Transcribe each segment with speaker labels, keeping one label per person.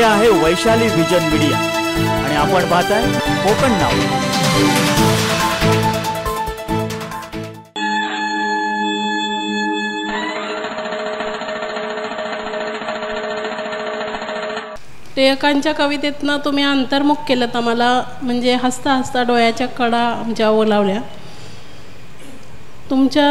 Speaker 1: आहे Vaishali vision media आणि आपण पाहताय कोकण नाव.
Speaker 2: टिळकांच्या कवितेतनं तुम्ही अंतर्मुख केलं आम्हाला, म्हणजे हसता हसता डोळ्याच्या कडा आमच्या ओलावल्या. तुमच्या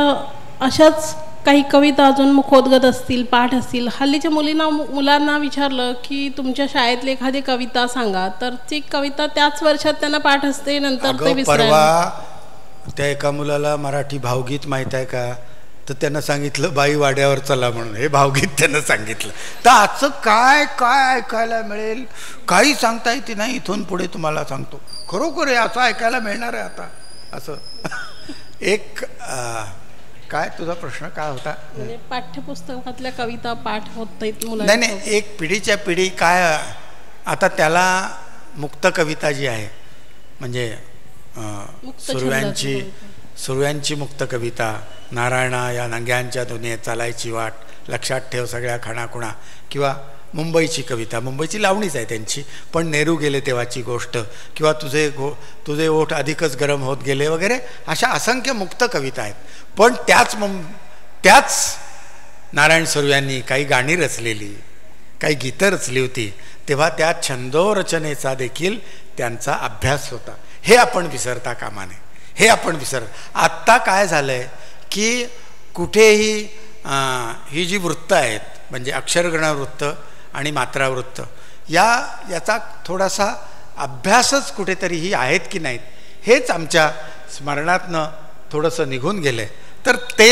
Speaker 2: अशाच काही कविता अजून मुखोद्गत असतील, पाठ असतील. हल्लीच्या मुलांना विचारलं की तुमच्या शाळेतली एखादी कविता सांगा, तर ती कविता त्याच वर्षात त्यांना पाठ असते, नंतर ते विसरायला.
Speaker 3: परवा त्या एका मुलाला मराठी भावगीत माहीत आहे का, तर त्यांना सांगितलं बाई वाड्यावर चला म्हणून. हे भावगीत त्यांना सांगितलं. तर आजचं काय काय ऐकायला मिळेल काही सांगता येते नाही. इथून पुढे तुम्हाला सांगतो खरोखर असं ऐकायला मिळणार आहे आता. असं एक काय तुझा प्रश्न काय होता?
Speaker 2: म्हणजे पाठ्यपुस्तकातल्या कविता पाठ होत नाहीत
Speaker 3: मुलांना. नाही, एक पिढीच्या पिढी काय आता त्याला मुक्त कविता जी आहे, म्हणजे सुर्व्यांची मुक्त कविता, नारायणा या नंग्यांच्या दुनियेत चालायची वाट, लक्षात ठेव सगळ्या खाणाखुणा, किंवा मुंबईची कविता, मुंबईची लावणीच आहे त्यांची, पण नेहरू गेले तेव्हाची गोष्ट, किंवा तुझे ओठ अधिकच गरम होत गेले वगैरे, अशा असंख्य मुक्त कविता आहेत. पण त्याच नारायण सुर्व्यांनी काही गाणी रचलेली, काही गीतं रचली होती, तेव्हा त्या छंदोरचनेचा देखील त्यांचा अभ्यास होता. हे आपण विसरता कामा नये. हे आपण आत्ता काय झालं आहे की कुठेही ही जी वृत्त आहेत, म्हणजे अक्षरगणवृत्त आणि मात्रावृत्त, याचा थोडासा अभ्यासच कुठेतरी ही आहेत की नाहीत हेच आमच्या स्मरणातनं थोडंसं निघून गेलं आहे. तर ते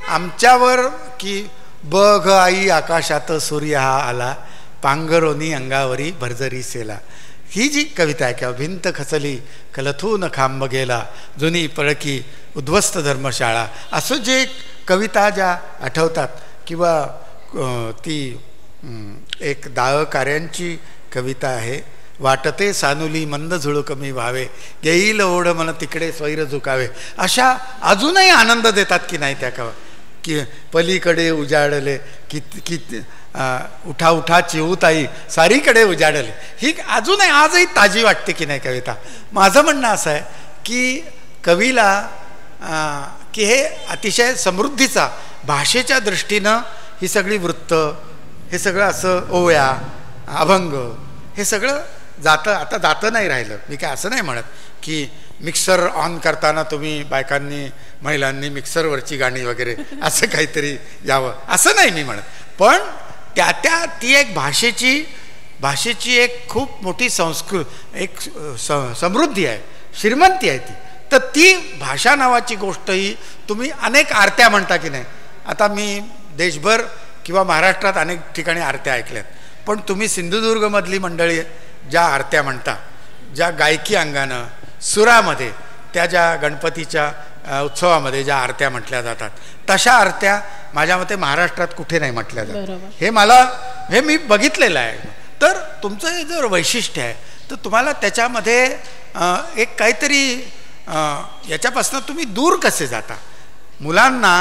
Speaker 3: आमच्यावर की बघ आई आकाशात सूर्य हा आला, पांघरोनी अंगावरी भरजरी सेला, ही जी कविता आहे, किंवा भिंत खचली कलथून खांब गेला, जुनी पळकी उद्ध्वस्त धर्मशाळा, असं जे कविता ज्या आठवतात, किंवा ती एक दाळकार्यांची कविता आहे, वाटते सानुली मंद झुळकमी व्हावे, येईल ओढ मन तिकडे स्वैर झुकावे, अशा अजूनही आनंद देतात की नाही त्या की पलीकडे उजाडले की उठा उठा चिऊताई सारीकडे उजाडले, ही अजूनही आजही ताजी वाटते की नाही कविता. माझं म्हणणं असं आहे की कवीला की हे अतिशय समृद्धीचा भाषेच्या दृष्टीनं ही सगळी वृत्त, हे सगळं असं ओव्या अभंग हे सगळं जातं. आता जातं नाही राहिलं. मी काय असं नाही म्हणत की मिक्सर ऑन करताना तुम्ही बायकांनी महिलांनी मिक्सरवरची गाणी वगैरे असं काहीतरी यावं असं नाही मी म्हणत, पण ती एक भाषेची एक खूप मोठी एक समृद्धी आहे, श्रीमंती आहे ती. तर ती भाषा नावाची गोष्ट ही तुम्ही अनेक आरत्या म्हणता की नाही. आता मी देशभर किंवा महाराष्ट्रात अनेक ठिकाणी आरत्या ऐकल्यात, पण तुम्ही सिंधुदुर्गमधली मंडळी ज्या आरत्या म्हणता, ज्या गायकी अंगानं सुरामध्ये, त्या ज्या गणपतीच्या उत्सवामध्ये ज्या आरत्या म्हटल्या जातात, तशा आरत्या माझ्या मते महाराष्ट्रात कुठे नाही म्हटल्या जातात. हे मी बघितलेलं आहे. तर तुमचं हे जर वैशिष्ट्य आहे तर तुम्हाला त्याच्यामध्ये एक काहीतरी याच्यापासून तुम्ही दूर कसे जाता. मुलांना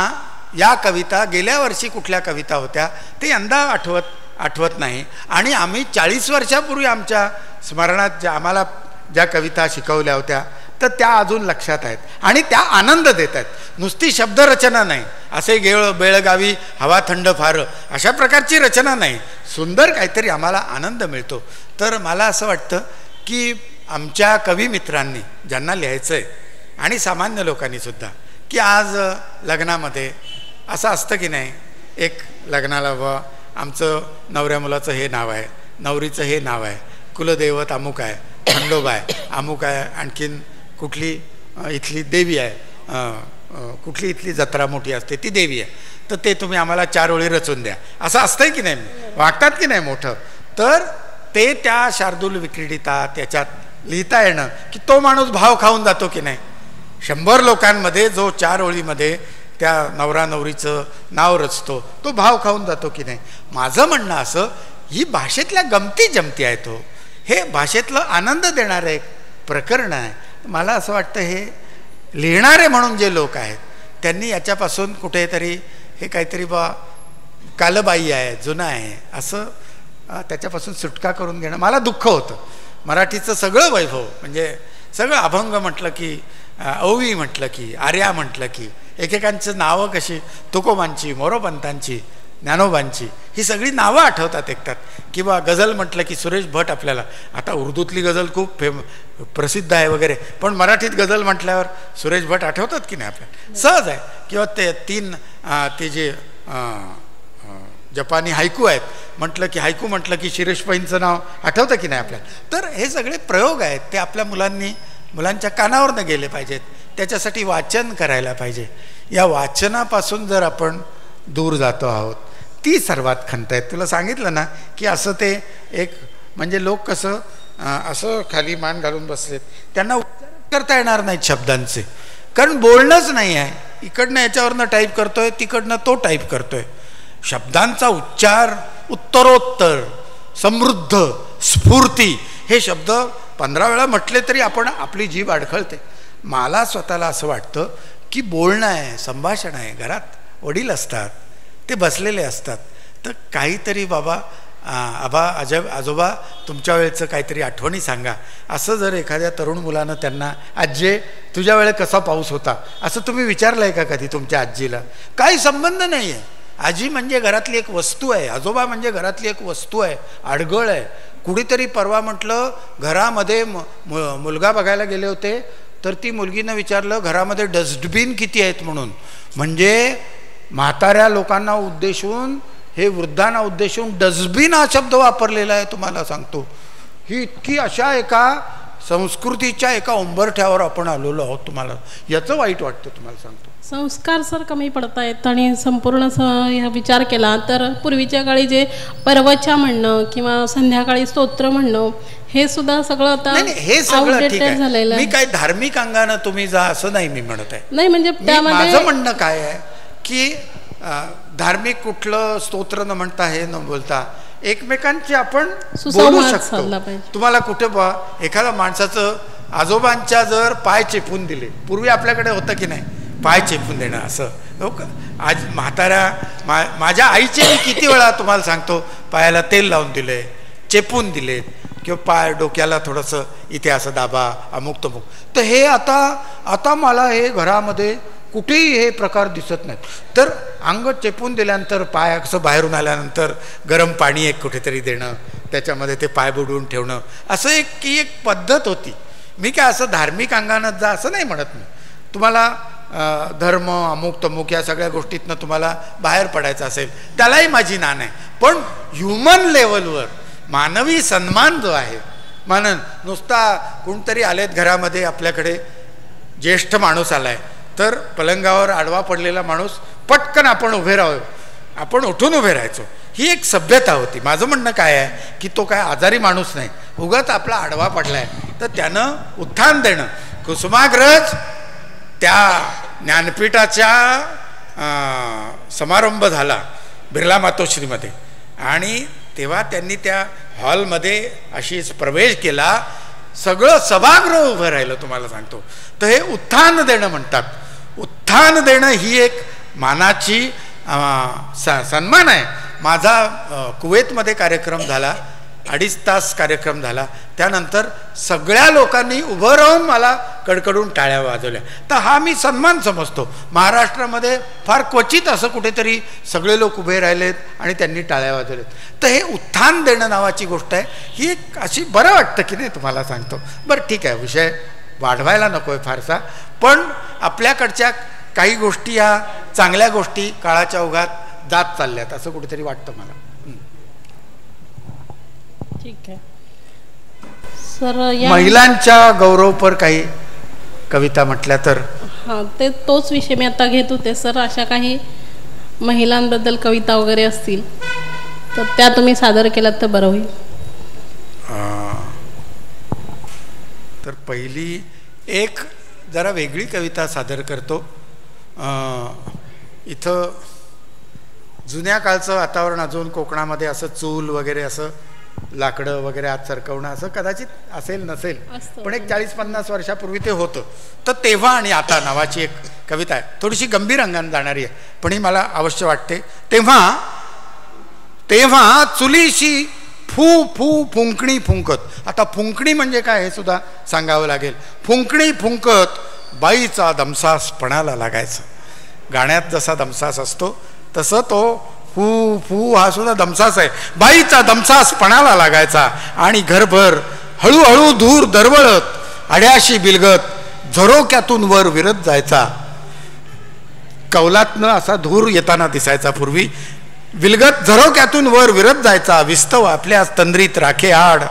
Speaker 3: या कविता गेल्या वर्षी कुठल्या कविता होत्या ते यंदा आठवत नाही, आणि आम्ही 40 वर्षापूर्वी आमच्या स्मरणात आम्हाला ज्या कविता शिकवल्या होत्या तर त्या अजून लक्षात आहेत आणि त्या आनंद देत आहेत. नुसती शब्दरचना नाही, असे बेळगावी हवा थंड फार अशा प्रकारची रचना नाही, सुंदर काहीतरी आम्हाला आनंद मिळतो. तर मला असं वाटतं की आमच्या कवी मित्रांनी ज्यांना लिहायचं आहे, आणि सामान्य लोकांनीसुद्धा, की आज लग्नामध्ये असं असतं की नाही, एक लग्नाला आमचं नवऱ्या मुलाचं हे नाव आहे, नवरीचं हे नाव आहे, कुलदैवत अमुक आहे, खंडोबा आहे, अमुक आहे, आणखीन कुठली इथली देवी आहे, कुठली इथली जत्रा मोठी असते ती देवी आहे, तर ते तुम्ही आम्हाला 4 ओळी रचून द्या, असं असतंय की नाही, वागतात की नाही मोठं. तर ते त्या शार्दूल विक्रीडिता त्याच्यात लिहिता येणं की तो माणूस भाव खाऊन जातो की नाही. 100 लोकांमध्ये जो 4 ओळीमध्ये त्या नवरा नवरीचं नाव रचतो तो भाव खाऊन जातो की नाही. माझं म्हणणं असं, ही भाषेतल्या गमती जमती आहेत, हे भाषेतलं आनंद देणारं एक प्रकरण आहे. मला असं वाटतं हे लिहिणारे म्हणून जे लोक आहेत त्यांनी याच्यापासून कुठेतरी हे काहीतरी कालबाई आहे, जुनं आहे असं त्याच्यापासून सुटका करून घेणं मला दुःख होतं. मराठीचं सगळं वैभव म्हणजे सगळं अभंग म्हटलं की, ओवी म्हटलं की, आर्या म्हटलं की, एकेकांचं नावं कशी तुकोबांची, मोरोपंतांची, ज्ञानोबांची, ही सगळी नावं आठवतात एकतात. किंवा गझल म्हटलं की सुरेश भट, आपल्याला आता उर्दूतली गझल खूप प्रसिद्ध आहे वगैरे, पण मराठीत गझल म्हटल्यावर सुरेश भट आठवतात की नाही आपल्याला, सहज आहे. किंवा ते जे जपानी हायकू आहेत म्हटलं की, हायकू म्हटलं की शिरीष पैंचं नाव आठवतं की नाही आपल्याला. तर हे सगळे प्रयोग आहेत, ते आपल्या मुलांच्या कानावरनं गेले पाहिजेत. त्याच्यासाठी वाचन करायला पाहिजे. या वाचनापासून जर आपण दूर जातो आहोत, ती सर्वात खंत आहे. तुला सांगितलं ना की असं ते एक म्हणजे लोक कसं असं खाली मान घालून बसलेत, त्यांना उच्चार करता येणार नाहीत शब्दांचे, कारण बोलणंच नाही आहे. इकडनं याच्यावरनं टाईप करतोय, तिकडनं तो टाईप करतोय. शब्दांचा उच्चार उत्तरोत्तर समृद्ध स्फूर्ती, हे शब्द 15 वेळा म्हटले तरी आपली जीभ अडखळते. मला स्वतःला असं वाटतं की बोलणं आहे, संभाषण आहे. घरात वडील असतात, ते बसलेले असतात, तर काहीतरी बाबा आजोबा तुमच्या वेळेचं काहीतरी आठवणी सांगा, असं जर एखाद्या तरुण मुलानं त्यांना, आज्जे तुझ्या वेळेत कसा पाऊस होता, असं तुम्ही विचारलं आहे का कधी तुमच्या आजीला? काही संबंध नाही आहे. आजी म्हणजे घरातली एक वस्तू आहे, आजोबा म्हणजे घरातली एक वस्तू आहे, अडगळ आहे. कुणीतरी परवा म्हटलं घरामध्ये मुलगा बघायला गेले होते, तर ती मुलगीनं विचारलं घरामध्ये डस्टबिन किती आहेत म्हणून. म्हणजे म्हाताऱ्या लोकांना उद्देशून, हे वृद्धांना उद्देशून डस्टबिन हा शब्द वापरलेला आहे. तुम्हाला सांगतो, ही इतकी अशा एका संस्कृतीच्या एका उंबरठ्यावर आपण आलेलो आहोत. तुम्हाला याचं वाईट वाटतं, तुम्हाला सांगतो.
Speaker 2: संस्कार सर कमी पडत आहेत. आणि संपूर्ण विचार केला तर पूर्वीच्या काळी जे परवचा म्हणणं किंवा संध्याकाळी स्तोत्र म्हणणं, हे सुद्धा सगळं आता
Speaker 3: हे सगळं ठीक आहे. मी काय धार्मिक अंगानं तुम्ही जा असं नाही मी म्हणत आहे.
Speaker 2: नाही म्हणजे
Speaker 3: माझं म्हणणं काय आहे की धार्मिक कुठलं स्तोत्र न म्हणता, हे न बोलता एकमेकांची आपण बोलू शकतो. तुम्हाला कुठे एखाद्या माणसाचं आजोबांच्या जर पाय चेपून दिले, पूर्वी आपल्याकडे होतं की नाही पाय चेपून देणं असं, हो का? आज माझ्या आईचे मी किती वेळा तुम्हाला सांगतो पायाला तेल लावून दिले, चेपून दिलेत, किंवा पाय डोक्याला थोडंसं इथे असं दाबा, अमुक तमुक. तर हे आता मला हे घरामध्ये कुठेही हे प्रकार दिसत नाहीत. तर अंग चेपून दिल्यानंतर पाय असं बाहेरून आल्यानंतर गरम पाणी एक कुठेतरी देणं, त्याच्यामध्ये ते पाय बुडवून ठेवणं, असं एक पद्धत होती. मी काय असं धार्मिक अंगानं जा असं नाही म्हणत. मी तुम्हाला धर्म अमुक तमुक या सगळ्या गोष्टीतनं तुम्हाला बाहेर पडायचं असेल, त्यालाही माझी नान आहे. पण ह्युमन लेवलवर मानवी सन्मान जो आहे, म्हणून नुसता कोणतरी आलेत घरामध्ये, आपल्याकडे ज्येष्ठ माणूस आलाय, तर पलंगावर आडवा पडलेला माणूस पटकन आपण उठून उभे राहायचो. ही एक सभ्यता होती. माझं म्हणणं काय आहे की तो काय आजारी माणूस नाही, उगाच आपला आडवा पडलाय तर त्यानं उत्थान देणं. कुसुमाग्रज त्या ज्ञानपीठाच्या समारंभ झाला बिर्ला मातोश्रीमध्ये, आणि तेव्हा त्यांनी त्या हॉलमध्ये अशीच प्रवेश केला, सगळं सभागृह उभं राहिलं. तुम्हाला सांगतो, तर हे उत्थान देणं म्हणतात. उत्थान देणं ही एक मानाची सन्मान आहे. माझा कुवेतमध्ये कार्यक्रम झाला, 2.5 तास कार्यक्रम झाला. त्यानंतर सगळ्या लोकांनी उभं राहून मला कडकडून टाळ्या वाजवल्या. तर हा मी सन्मान समजतो. महाराष्ट्रामध्ये फार क्वचित असं कुठेतरी सगळे लोक उभे राहिलेत आणि त्यांनी टाळ्या वाजवल्यात. तर हे उत्थान देणं नावाची गोष्ट आहे, ही एक अशी बरं वाटतं की नाही, तुम्हाला सांगतो. बरं ठीक आहे, विषय वाढवायला नको आहे फारसा, पण आपल्याकडच्या काही गोष्टी, ह्या चांगल्या गोष्टी काळाच्या ओघात जात चालल्यात असं कुठेतरी वाटतं मला.
Speaker 2: ठीक आहे सर.
Speaker 3: महिलांच्या गौरवपर काही कविता म्हटल्या तर
Speaker 2: हां, तोच विषय मी आता घेत होते सर. अशा काही महिलांबद्दल कविता वगैरे असतील तर त्या तुम्ही सादर केलात तर बरं होईल.
Speaker 3: तर पहिली एक जरा वेगळी कविता सादर करतो. इथं जुन्या काळचं वातावरण, अजून कोकणामध्ये असं चूल वगैरे, असं लाकडं वगैरे आत सरकवणं असं कदाचित असेल नसेल, पण एक 40-50 वर्षापूर्वी ते होतं. तर तेव्हा आणि आता नावाची एक कविता आहे, थोडीशी गंभीर अंगाने जाणारी आहे, पण ही मला अवश्य वाटते. तेव्हा चुलीशी फू फू फुंकणी फुंकत. आता फुंकणी म्हणजे काय हे सुद्धा सांगावं लागेल. फुंकणी फुंकत बाईचा दमसास पणाला लागायचा. गाण्यात जसा दमसास असतो तसं तो फू फू हा सुद्धा दमसास आहे. बाईचा दमसास पणाला लागायचा आणि घरभर हळूहळू धूर दरवळत अड्याशी बिलगत झरोक्यातून वर विरत जायचा. कौलातनं असा धूर येताना दिसायचा पूर्वी. विलगत झरोक्यातून वर विरत जायचा. विस्तव आपल्या तंद्रीत राखे आड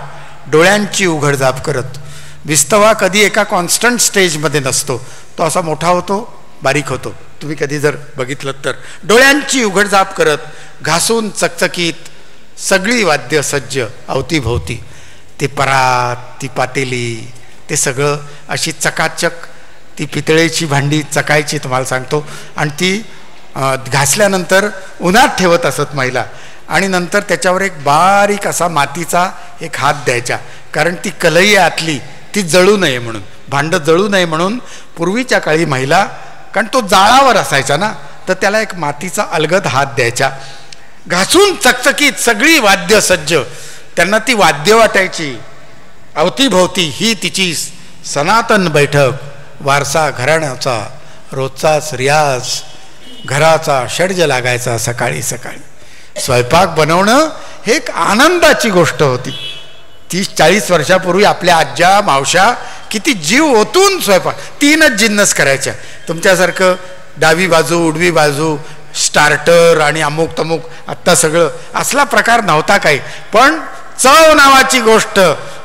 Speaker 3: डोळ्यांची उघडझाप करत. विस्तवा कधी एका कॉन्स्टंट स्टेजमध्ये नसतो. तो असा मोठा होतो, बारीक होतो. तुम्ही कधी जर बघितलं तर डोळ्यांची उघडझाप करत घासून चकचकीत सगळी वाद्य सज्ज अवतीभोवती. ते परात, ती पातेली, ते सगळं अशी चकाचक ती पितळेची भांडी चकायची तुम्हाला सांगतो. आणि ती घासल्यानंतर उन्हात ठेवत असत महिला. आणि नंतर त्याच्यावर एक बारीक असा मातीचा एक हात द्यायच्या, कारण ती कलई आतली ती जळू नये म्हणून, भांडं जळू नये म्हणून पूर्वीच्या काळी महिला, कारण तो जाळावर असायचा ना, तर त्याला एक मातीचा अलगद हात द्यायच्या. घासून चकचकीत सगळी वाद्य सज्ज. त्यांना ती वाद्य वाटायची. अवतीभोवती ही तिची सनातन बैठक. वारसा घराण्याचा रोजचाच रियाज. घराचा षड्ज लागायचा सकाळी सकाळी. स्वयंपाक बनवणं हे एक आनंदाची गोष्ट होती. 30-40 वर्षापूर्वी आपल्या आज्या मावश्या किती जीव ओतून स्वयंपाक, 3च जिन्नस करायच्या. तुमच्यासारखं डावी बाजू उडवी बाजू स्टार्टर आणि अमुक तमुक आत्ता सगळं असला प्रकार नव्हता काही. पण चव नावाची गोष्ट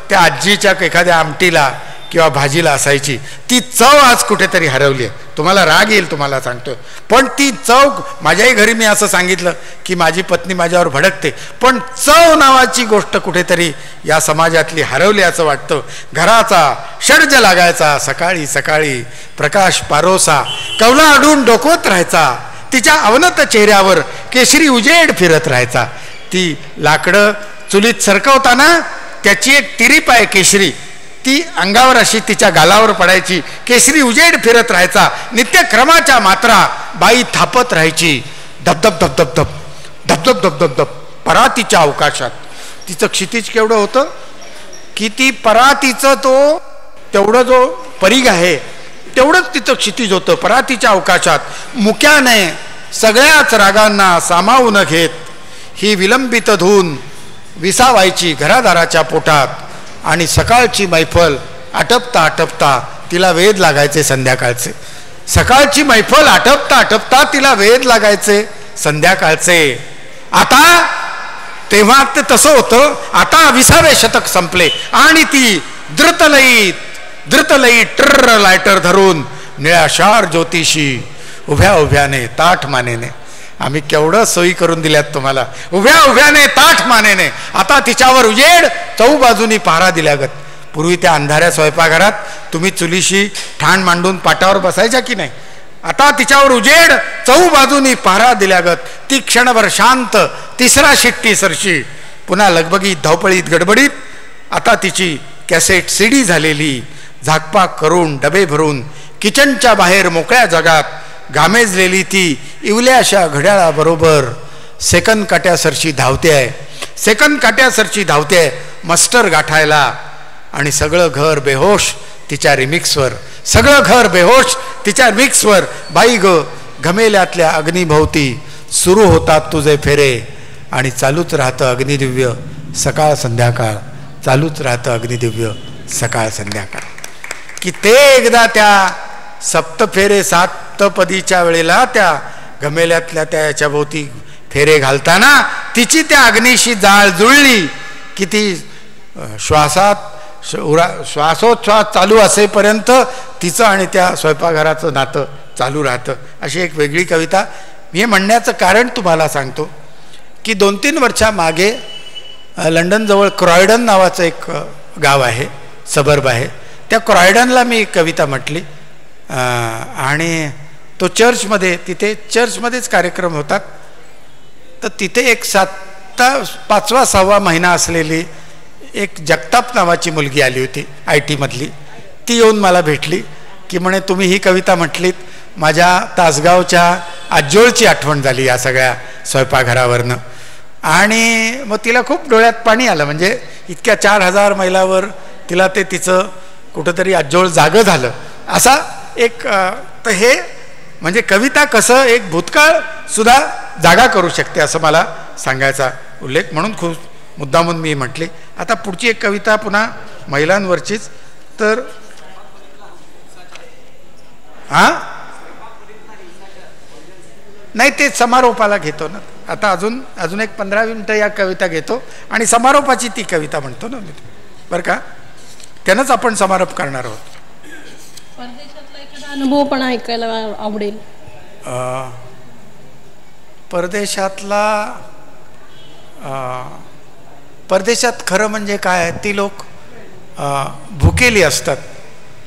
Speaker 3: त्या आजीच्या एखाद्या आमटीला किंवा भाजीला असायची. ती चव आज कुठेतरी हरवली आहे. तुम्हाला राग येईल तुम्हाला सांगतो, पण ती चव, माझ्याही घरी मी असं सांगितलं की माझी पत्नी माझ्यावर भडकते, पण चव नावाची गोष्ट कुठेतरी या समाजातली हरवली असं वाटतं. घराचा षड्ज लागायचा सकाळी सकाळी. प्रकाश पारोसा कवला अडून डोकवत राहायचा. तिच्या अवनत चेहऱ्यावर केशरी उजेड फिरत राहायचा. ती लाकडं चुलीत सरकवताना त्याची एक तिरीप आहे केशरी, ती अंगावर अशी तिच्या गालावर पडायची. केशरी उजेड फिरत राहायचा. नित्यक्रमाच्या मात्रा बाई थापत राहायची. धबधब धबधब धब धबधब धबधब धब परातीच्या अवकाशात. तिचं क्षितिज केवढं होतं की ती परातीचं तो तेवढं जो परीघ आहे तेवढंच तिचं क्षितिज होतं परातीच्या अवकाशात. मुक्याने सगळ्याच रागांना सामावून घेत ही विलंबित धून विसावायची घरादाराच्या पोटात. आणि सकाळची मैफल आटपता आटपता तिला वेध लागायचे संध्याकाळचे. सकाळची मैफल आटपता आटपता तिला वेध लागायचे संध्याकाळचे. आता तेव्हा ते तसं होतं. आता 20वे शतक संपले आणि ती द्रुतलयीत ट्र लायटर धरून निळाशार ज्योतिषी उभ्या उभ्याने ताठ मानेने. आम्ही केवढं सोयी करून दिल्यात तुम्हाला. उभ्या उभ्याने ताठ मानेने आता तिच्यावर उजेड चौबाजूनी पहारा दिल्यागत. पूर्वी त्या अंधाऱ्या स्वयंपाकघरात तुम्ही चुलीशी ठाण मांडून पाटावर बसायच्या की नाही. आता तिच्यावर उजेड चौबाजूनी पहारा दिल्यागत. ती क्षणभर शांत. तिसरा शिट्टी सरशी. पुन्हा लगबगीत धावपळीत गडबडीत. आता तिची कॅसेट सीडी झालेली. झाकपाक करून डबे भरून किचनच्या बाहेर मोकळ्या जगात घामेजलेली ती इवल्याशा घड्याळाबरोबर सेकंद काट्यासरशी धावते आहे. सेकंद काट्यासरशी धावते आहे मस्टर गाठायला. आणि सगळं घर बेहोश तिच्या रिमिक्सवर. सगळं घर बेहोश तिच्या रिमिक्सवर. बाई ग घमेल्यातल्या अग्निभोवती सुरू होतात तुझे फेरे. आणि चालूच राहतं अग्निदिव्य सकाळ संध्याकाळ. चालूच राहतं अग्निदिव्य सकाळ संध्याकाळ. की ते एकदा त्या सप्तफेरे 7पदीच्या वेळेला त्या घमेल्यातल्या त्या याच्या भोवती फेरे घालताना तिची त्या अग्नीशी जाळ जुळली की ती श्वासोच्छ्वास चालू असेपर्यंत तिचं आणि त्या स्वयंपाकघराचं नातं चालू राहतं. अशी एक वेगळी कविता. मी हे म्हणण्याचं कारण तुम्हाला सांगतो की 2-3 वर्षामागे लंडनजवळ क्रॉयडन नावाचं एक गाव आहे, सबर्ब आहे. त्या क्रॉयडनला मी एक कविता म्हटली. आणि तो चर्चमध्ये, तिथे चर्चमध्येच कार्यक्रम होतात. तर तिथे एक 5वा-6वा महिना असलेली एक जगताप नावाची मुलगी आली होती IT मधली. ती येऊन मला भेटली की म्हणे तुम्ही ही कविता म्हटलीत, माझ्या तासगावच्या आजोळची आठवण झाली या सगळ्या स्वयंपाकघरावरनं. आणि मग तिला खूप डोळ्यात पाणी आलं, म्हणजे इतक्या 4000 मैलावर तिला ते तिचं कुठंतरी अज्जोळ जागं झालं असा एक. तर हे म्हणजे कविता कसं एक भूतकाळ सुद्धा जागा करू शकते असं मला सांगायचा उल्लेख, म्हणून खूप मुद्दामून मी म्हटली. आता पुढची एक कविता पुन्हा महिलांवरचीच. तर हां नाही, ते समारोपाला घेतो ना आता. अजून एक 15 मिनिटं या कविता घेतो आणि समारोपाची ती कविता म्हणतो ना मी, बरं का. त्यानंच आपण समारोप करणार आहोत.
Speaker 2: परदेशातला एखादा अनुभव पण ऐकायला आवडेल.
Speaker 3: परदेशात खरं म्हणजे काय, ती लोक भुकेली असतात,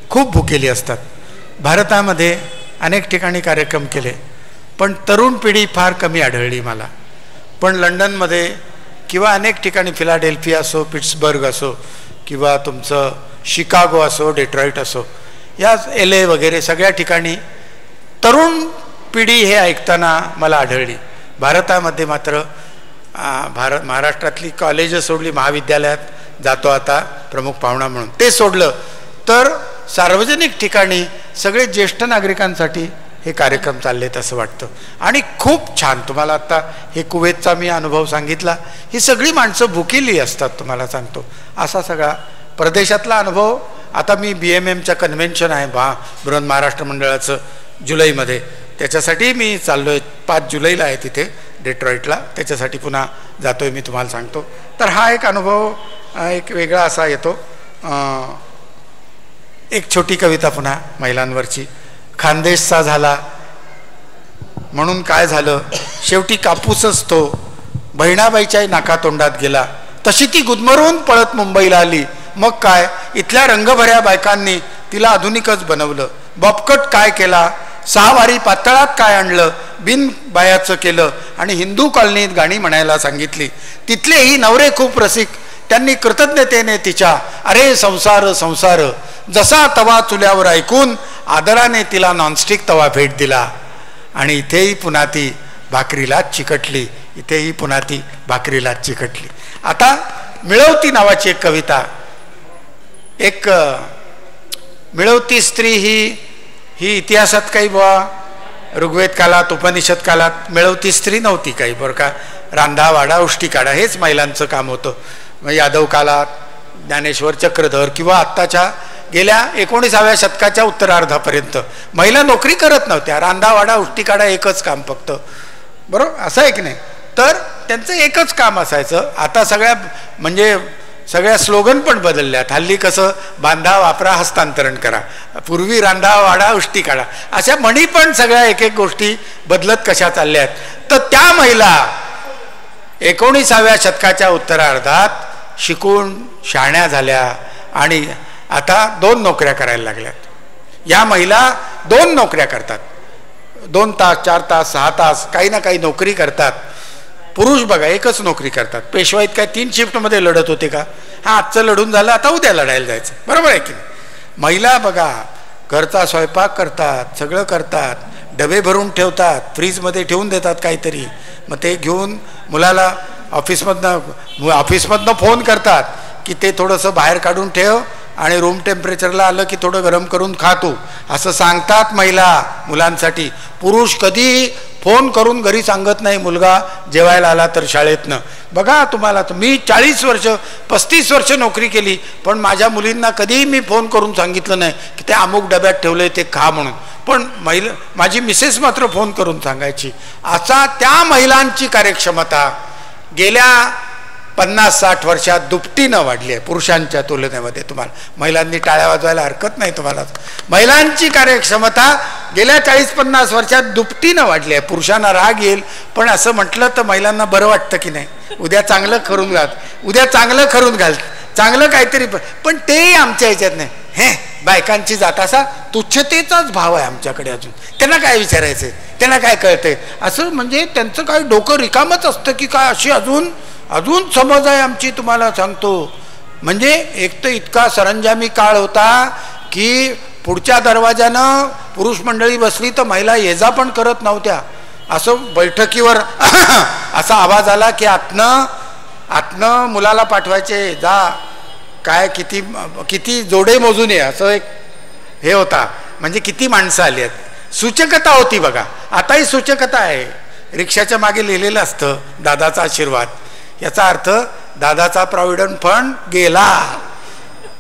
Speaker 3: खूप भुकेली असतात. भारतामध्ये अनेक ठिकाणी कार्यक्रम केले पण तरुण पिढी फार कमी आढळली मला. पण लंडनमध्ये किंवा अनेक ठिकाणी फिलाडेल्फिया असो, पिट्सबर्ग असो, किंवा तुमचं शिकागो असो, डेट्रॉईट असो, या LA वगैरे सगळ्या ठिकाणी तरुण पिढी हे ऐकताना मला आढळली. भारतामध्ये मात्र महाराष्ट्रातली कॉलेजं सोडली, महाविद्यालयात जातो आता प्रमुख पाहुणा म्हणून, ते सोडलं तर सार्वजनिक ठिकाणी सगळे ज्येष्ठ नागरिकांसाठी हे कार्यक्रम चाललेत असं वाटतं. आणि खूप छान. तुम्हाला आता हे कुवेतचा मी अनुभव सांगितला. ही सगळी माणसं भुकेली असतात, तुम्हाला सांगतो. असा सगळा परदेशातला अनुभव. आता मी BMMच्या कन्व्हेन्शन आहे बृहन महाराष्ट्र मंडळाचं जुलैमध्ये, त्याच्यासाठी मी चाललो आहे. 5 जुलैला आहे तिथे डेट्रॉईटला, त्याच्यासाठी पुन्हा जातो आहे मी, तुम्हाला सांगतो. तर हा एक अनुभव एक वेगळा असा येतो. एक छोटी कविता पुन्हा महिलांवरची. खानदेशचा झाला म्हणून काय झालं, शेवटी कापूसच तो बहिणाबाईच्या नाकातोंडात गेला. तशी ती गुदमरून पळत मुंबईला आली. मग काय, इथल्या रंगभऱ्या बायकांनी तिला आधुनिकच बनवलं. बॉपकट काय केला, 6 वारी पातळात काय आणलं, बिन बायाचं केलं आणि हिंदू कॉलनीत गाणी म्हणायला सांगितली. तिथलेही नवरे खूप रसिक, त्यांनी कृतज्ञतेने तिच्या अरे संसार संसार जसा तवा चुल्यावर ऐकून आदराने तिला नॉनस्टिक तवा भेट दिला. आणि इथेही पुन्हा ती भाकरीलाच चिकटली, इथेही पुन्हा ती भाकरीलाच चिकटली. आता मिळवती नावाची एक कविता. एक मिळवती स्त्री ही इतिहासात काही बुवा ऋग्वेद काळात, उपनिषद काळात मिळवती स्त्री नव्हती काही, बरं का. रांधा वाडा उष्टी काढा हेच महिलांचं काम होतं. यादव काळात ज्ञानेश्वर चक्रधर किंवा आत्ताच्या गेल्या 19व्या शतकाच्या उत्तरार्धापर्यंत महिला नोकरी करत नव्हत्या. रांधावाडा उष्टी काढा एकच काम फक्त, बरोबर असं आहे की नाही. तर त्यांचं एकच काम असायचं. आता सगळ्या स्लोगन पण बदलल्यात. हल्ली कसं बांधा वापरा हस्तांतरण करा, पूर्वी रांधावाडा उष्टी काढा, अशा म्हणी पण सगळ्या एक एक गोष्टी बदलत कशा चालल्या आहेत. तर त्या महिला 19व्या शतकाच्या उत्तरार्धात शिकून शहाण्या झाल्या आणि आता 2 नोकऱ्या करायला लागल्यात. या महिला 2 नोकऱ्या करतात, 2 तास 4 तास 6 तास काही ना काही नोकरी करतात. पुरुष बघा एकच नोकरी करतात. पेशवाईत काय 3 शिफ्टमध्ये लढत होते का? हा आजचं लढून झालं, आता उद्या लढायला जायचं, बरोबर आहे की नाही. महिला बघा घरचा स्वयंपाक करतात, सगळं करतात, डबे भरून ठेवतात, फ्रीजमध्ये ठेवून देतात काहीतरी, मग ते घेऊन मुलाला ऑफिसमधनं फोन करतात की ते थोडंसं बाहेर काढून ठेव आणि रूम टेम्परेचरला आलं की थोडं गरम करून खा तू, असं सांगतात महिला मुलांसाठी. पुरुष कधी फोन करून घरी सांगत नाही मुलगा जेवायला आला तर शाळेतनं. बघा तुम्हाला, मी 40 वर्ष 35 वर्ष नोकरी केली पण माझ्या मुलींना कधीही मी फोन करून सांगितलं नाही की ते अमुक डब्यात ठेवले ते खा म्हणून. पण माझी मिसेस मात्र फोन करून सांगायची. असा त्या महिलांची कार्यक्षमता गेल्या 50-60 वर्षात दुपटीनं वाढली आहे पुरुषांच्या तुलनेमध्ये. तुम्हाला महिलांनी टाळ्या वाजवायला हरकत नाही तुम्हाला. महिलांची कार्यक्षमता गेल्या 40-50 वर्षात दुपटीनं वाढली आहे. पुरुषांना राग येईल पण असं म्हटलं तर महिलांना बरं वाटतं की नाही, उद्या चांगलं करून घाल, चांगलं काहीतरी. पण तेही आमच्या ह्याच्यात नाही. हे बायकांची जात असा तुच्छतेचाच भाव आहे आमच्याकडे. अजून त्यांना काय विचारायचं, त्यांना काय कळतंय असं, म्हणजे त्यांचं काय डोकं रिकामच असतं की काय, अशी अजून समज आहे आमची. तुम्हाला सांगतो म्हणजे एक तर इतका सरंजामी काळ होता की पुढच्या दरवाजानं पुरुष मंडळी बसली तर महिला ये जा पण करत नव्हत्या. असं बैठकीवर असा आवाज आला की आतनं मुलाला पाठवायचे, जा काय किती किती जोडे मोजून ये, असं एक हे होता. म्हणजे किती माणसं आली आहेत, सूचकता होती बघा. आताही सूचकता आहे, रिक्षाच्या मागे लिहिलेलं असतं दादाचा आशीर्वाद. याचा अर्थ दादाचा प्रॉव्हिडंट फंड गेला.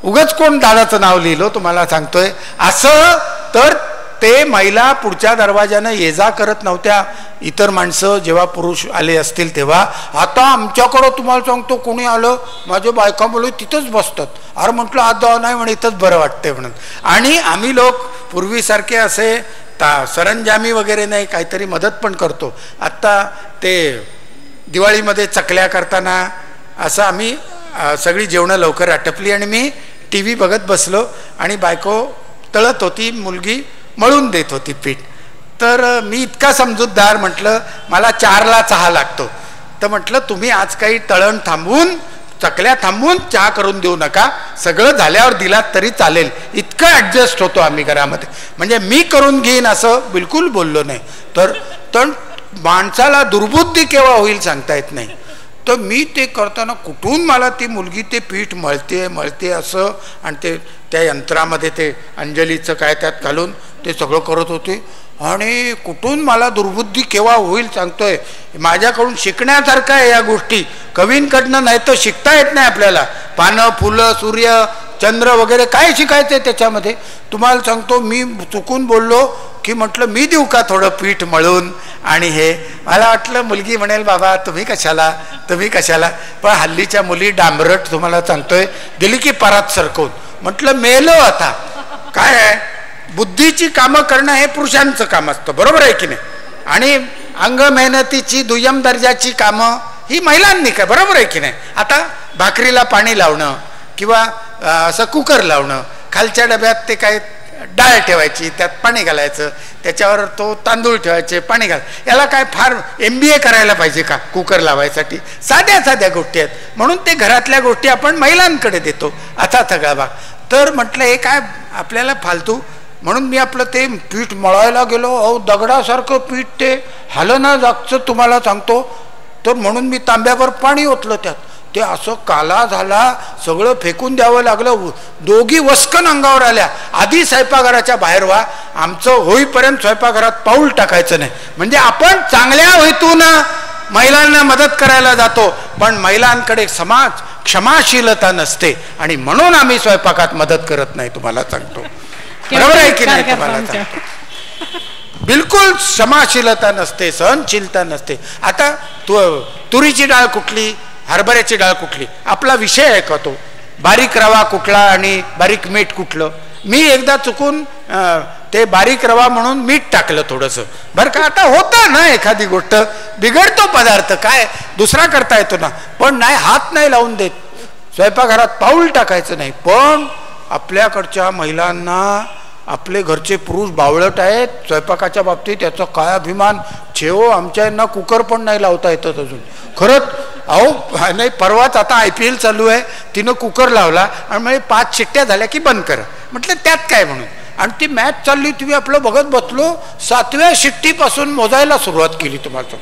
Speaker 3: उगाच कोण दादाचं नाव लिहिलं तुम्हाला सांगतोय असं. तर ते महिला पुढच्या दरवाजानं ये जा करत नव्हत्या. इतर माणसं जेव्हा पुरुष आले असतील तेव्हा, आता आमच्याकडं तुम्हाला सांगतो कोणी आलं, माझ्या बायका मुलं तिथंच बसतात. अरे म्हटलं आज जाऊ नाही म्हणे, इथंच बरं वाटतंय म्हणून. आणि आम्ही लोक पूर्वीसारखे असे सरंजामी वगैरे नाही, काहीतरी मदत पण करतो. आत्ता ते दिवाळीमध्ये चकल्या करताना असं आम्ही सगळी जेवणं लवकर आटपली आणि मी टी व्ही बघत बसलो आणि बायको तळत होती, मुलगी मळून देत होती पीठ. तर मी इतका समजूतदार, म्हटलं मला 4ला चहा लागतो. तर म्हटलं तुम्ही आज काही तळण थांबवून, चकल्या थांबवून चहा करून देऊ नका, सगळं झाल्यावर दिलात तरी चालेल. इतकं ॲडजस्ट होतो आम्ही घरामध्ये. म्हणजे मी करून घेईन असं बिलकुल बोललो नाही. तर माणसाला दुर्बुद्धी केव्हा होईल सांगता येत नाही. तर मी ते करताना कुठून मला ती मुलगी ते पीठ मळते असं, आणि ते त्या यंत्रामध्ये ते अंजलीचं काय त्यात घालून ते सगळं करत होते. आणि कुठून मला दुर्बुद्धी केव्हा होईल सांगतोय. माझ्याकडून शिकण्यासारखं आहे या गोष्टी, कवींकडनं नाही तर शिकता येत नाही आपल्याला. पानं, फुलं, सूर्य, चंद्र वगैरे काय शिकायचं आहे त्याच्यामध्ये. तुम्हाला सांगतो, मी चुकून बोललो की म्हटलं मी देऊ का थोडं पीठ मळून. आणि हे मला वाटलं मुलगी म्हणेल बाबा तुम्ही कशाला. पण हल्लीच्या मुली डांबरट, तुम्हाला सांगतोय, दिली की परात सरकवून. म्हटलं मेलो आता. काय आहे, बुद्धीची कामं करणं हे पुरुषांचं काम असतं, बरोबर आहे की नाही. आणि अंग मेहनतीची दुय्यम दर्जाची कामं ही महिलांनी काय, बरोबर आहे की नाही. आता भाकरीला पाणी लावणं किंवा असं कुकर लावणं, खालच्या डब्यात ते काय डाळ ठेवायची, त्यात पाणी घालायचं, त्याच्यावर तो तांदूळ ठेवायचे, पाणी घाल. याला काय फार MBA करायला पाहिजे का कुकर लावायसाठी. साध्या गोष्टी आहेत. म्हणून ते घरातल्या गोष्टी आपण महिलांकडे देतो असा सगळा भाग. तर म्हटलं हे काय आपल्याला फालतू. म्हणून मी आपलं ते पीठ मळायला गेलो. अहो दगडासारखं पीठ ते हलना जागचं तुम्हाला सांगतो. तर म्हणून मी तांब्यावर पाणी ओतलं त्यात. ते असं काला झाला, सगळं फेकून द्यावं लागलं. दोघी वस्कन अंगावर आल्या. आधी स्वयंपाकघराच्या बाहेर व्हा, आमचं होईपर्यंत स्वयंपाकघरात पाऊल टाकायचं नाही. म्हणजे आपण चांगल्या हेतून महिलांना मदत करायला जातो, पण महिलांकडे समाज क्षमाशीलता नसते आणि म्हणून आम्ही स्वयंपाकात मदत करत नाही. तुम्हाला सांगतो, बरोबर आहे की नाही. तुम्हाला बिलकुल क्षमाशीलता नसते, सहनशीलता नसते. आता तुरीची डाळ कुठली, हरभऱ्याची डाळ कुठली, आपला विषय आहे का तो. बारीक रवा कुठला आणि बारीक मीठ कुठलं. मी एकदा चुकून ते बारीक रवा म्हणून मीठ टाकलं थोडंसं, बरं का. आता होतं ना एखादी गोष्ट, बिघडतो पदार्थ, काय दुसरा करता येतो ना. पण नाही, हात नाही लावून देत, स्वयंपाकघरात पाऊल टाकायचं नाही. पण आपल्याकडच्या महिलांना आपले घरचे पुरुष बावळट आहेत स्वयंपाकाच्या बाबतीत, याचा काय अभिमान. छेवो आमच्या यांना कुकर पण नाही लावता येतात अजून. खरंच अहो नाही, परवाच आता IPL चालू आहे, तिनं कुकर लावला आणि म्हणजे 5 शिट्ट्या झाल्या की बंद करा. म्हटलं त्यात काय म्हणून. आणि ती मॅच चालली, तुम्ही आपलं बघत बसलो, 7व्या शिट्टीपासून मोजायला सुरुवात केली. तुम्हाला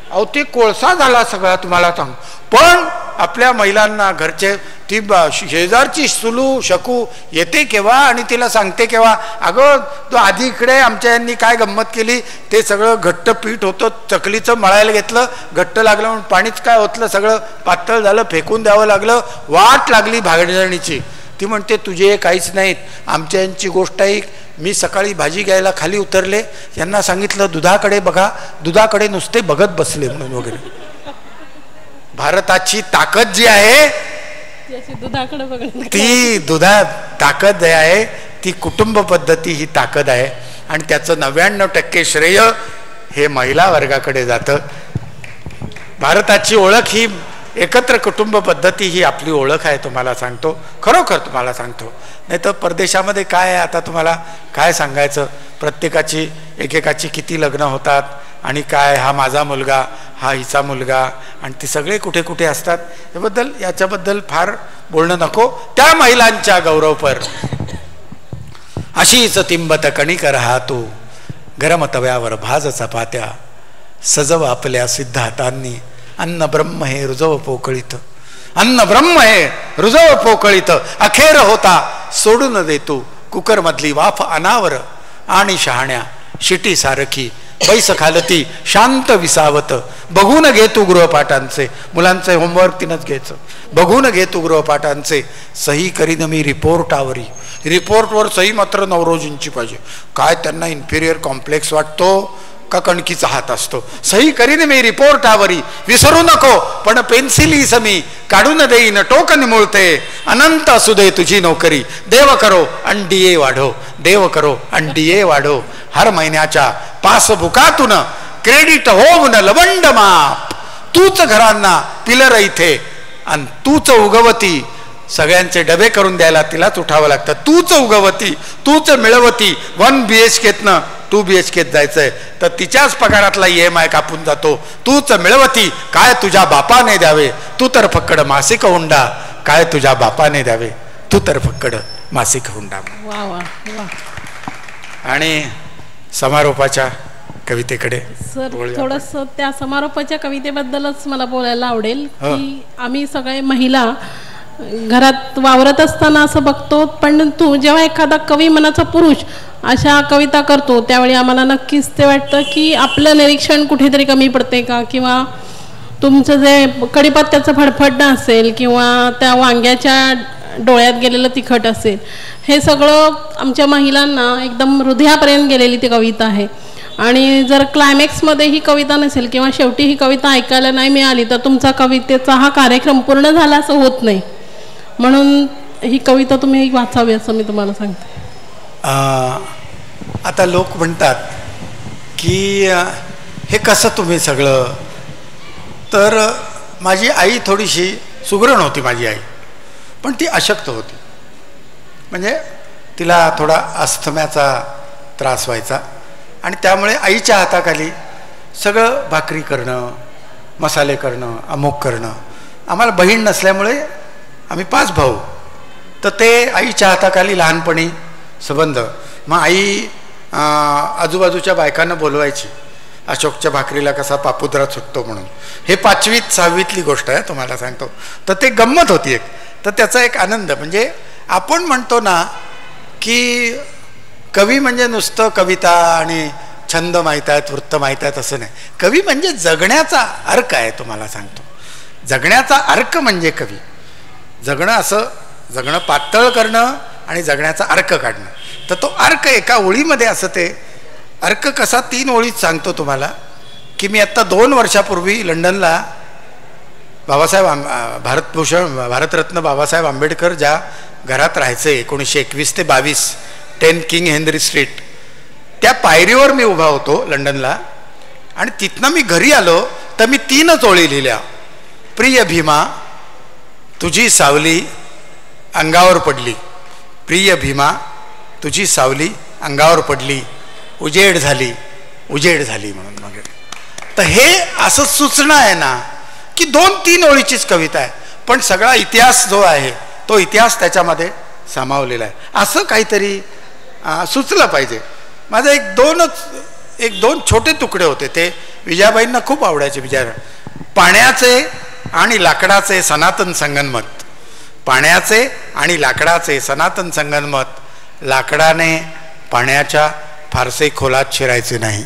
Speaker 3: अहो ते कोळसा झाला सगळा, तुम्हाला सांग. पण आपल्या महिलांना घरचे, ती शेजारची सुलू शकू येते केव्हा आणि तिला सांगते केव्हा, अगं तो आधी इकडे आमच्या यांनी काय गंमत केली, ते सगळं घट्ट पीठ होतं, चकलीचं मळायला घेतलं, घट्ट लागलं म्हणून पाणीच काय ओतलं, सगळं पातळ झालं, फेकून द्यावं लागलं, वाट लागली भाजणीची. ती म्हणते तुझे काहीच नाहीत, आमच्या यांची गोष्ट आहे. मी सकाळी भाजी घ्यायला खाली उतरले, यांना सांगितलं दुधाकडे बघा, दुधाकडे नुसते बघत बसले म्हणून वगैरे. भारताची ताकद जी आहे ती ताकद आहे, ती कुटुंब पद्धती ही ताकद आहे. आणि त्याचं 99% श्रेय हे महिला वर्गाकडे जातं. भारताची ओळख ही एकत्र कुटुंब पद्धती ही आपली ओळख आहे. तुम्हाला सांगतो, खरोखर तुम्हाला सांगतो. नाही तर परदेशामध्ये काय आहे, आता तुम्हाला काय सांगायचं. प्रत्येकाची एकेकाची किती लग्न होतात आणि काय, हा माझा मुलगा, हा हिचा मुलगा, आणि ते सगळे कुठे कुठे असतात. याच्याबद्दल फार बोलणं नको. त्या महिलांच्या गौरवपर अशीच तिंबत कणिक राहतो, गरम तव्यावर भाज चपात्या, सजव आपल्या सिद्ध हातांनी, अन्न ब्रह्म हे रुजव पोकळीत, अन्न ब्रह्म हे रुजव पोकळीत, अखेर होता सोडून देतो कुकरमधली वाफ अनावर, आणि शहाण्या शिटी सारखी बैस खालती शांत विसावत, बघून घे तू गृहपाठांचे, मुलांचे होमवर्क तिनंच घ्यायचं, बघून घे तू गृहपाठांचे, सही करीन मी रिपोर्टावरी, रिपोर्टवर सही मात्र नवरोजींची पाहिजे. काय त्यांना इन्फिरियर कॉम्प्लेक्स वाटतो का कणकीचा हात असतो? सही करीन मी रिपोर्टावरी, विसरू नको पण पेन्सिली समी, काढून देईन टोक निमुळते, अनंत असू दे तुझी नोकरी, देव करो अंडीये वाढो, देव करो अंडीये वाढो, हर महिन्याच्या पासबुकातून क्रेडिट होऊन लवंड माप, तूच घरांना पिलर इथे आणि तूच उगवती, सगळ्यांचे डबे करून द्यायला तिलाच उठावं लागतं, तूच उगवती तूच मिळवती, 1 BHK 2 BHK जायचंय तर तिच्याच पगारातला EMI कापून जातो, तूच मिळवती काय तुझ्या बापाने द्यावे, तू तर फक्कड मासिक हुंडा, काय तुझ्या बापाने द्यावे, तू तर फक्कड मासिक हुंडा.
Speaker 2: वा वा वा.
Speaker 3: आणि समारोपाच्या कवितेकडे
Speaker 2: सर थोडस त्या समारोपाच्या कवितेबद्दलच मला बोलायला आवडेल की आम्ही सगळे महिला घरात वावरत असताना असं बघतो, पण तू जेव्हा एखादा कवी मनाचा पुरुष अशा कविता करतो त्यावेळी आम्हाला नक्कीच ते वाटतं की आपलं निरीक्षण कुठेतरी कमी पडते का, किंवा तुमचं जे कढीपत्त्याचं फडफडणं असेल किंवा त्या वांग्याच्या डोळ्यात गेलेलं तिखट असेल, हे सगळं आमच्या महिलांना एकदम हृदयापर्यंत गेलेली ती कविता आहे. आणि जर क्लायमॅक्समध्ये ही कविता नसेल किंवा शेवटी ही कविता ऐकायला नाही मिळाली तर तुमचा कवितेचा हा कार्यक्रम पूर्ण झाला असं होत नाही. म्हणून ही कविता तुम्ही वाचावी असं मी तुम्हाला सांगते.
Speaker 3: आता लोक म्हणतात की हे कसं तुम्ही सगळं, तर माझी आई थोडीशी सुगरण होती, माझी आई, पण ती अशक्त होती, म्हणजे तिला थोडा अस्थम्याचा त्रास व्हायचा आणि त्यामुळे आईच्या हाताखाली सगळं भाकरी करणं, मसाले करणं, अमुक करणं. आम्हाला बहीण नसल्यामुळे आम्ही 5 भाऊ, तर ते आईच्या हाताखाली लहानपणी संबंध. मग आई आजूबाजूच्या बायकांना बोलवायची, अशोकच्या भाकरीला कसा पापुद्रा सुटतो म्हणून. हे 5वीत 6वीतली गोष्ट आहे तुम्हाला सांगतो. तर ते गंमत होती एक, तर त्याचा एक आनंद. म्हणजे आपण म्हणतो ना की कवी म्हणजे नुसतं कविता आणि छंद माहीत आहेत, वृत्त माहीत आहेत असं नाही. कवी म्हणजे जगण्याचा अर्क आहे. तुम्हाला सांगतो, जगण्याचा अर्क म्हणजे कवी. जगणं असं, जगणं पातळ करणं आणि जगण्याचा अर्क काढणं. तर तो अर्क एका ओळीमध्ये असं, ते अर्क कसा 3 ओळीत सांगतो तुम्हाला. की मी आत्ता 2 वर्षापूर्वी लंडनला भारतरत्न बाबासाहेब आंबेडकर ज्या घरात राहायचे 1921 ते 22 10 किंग हेनरी स्ट्रीट, त्या पायरीवर मी उभा होतो लंडनला. आणि तिथनं मी घरी आलो तर मी 3च ओळी लिहिल्या. प्रिय भीमा तुझी सावली अंगावर पडली, प्रिय भीमा तुझी सावली अंगावर पडली, उजेड झाली, उजेड झाली म्हणून. मग तर हे असं सुचणं आहे ना की 2-3 ओळीचीच कविता आहे, पण सगळा इतिहास जो आहे तो इतिहास त्याच्यामध्ये सामावलेला आहे. असं काहीतरी सुचलं पाहिजे. माझं एक दोन छोटे तुकडे होते, ते विजयाबाईंना खूप आवडायचे. पाण्याचे आणि लाकडाचे सनातन संगनमत, पाण्याचे आणि लाकडाचे सनातन संगनमत. लाकडाने पाण्याच्या फारसे खोलात शिरायचे नाही,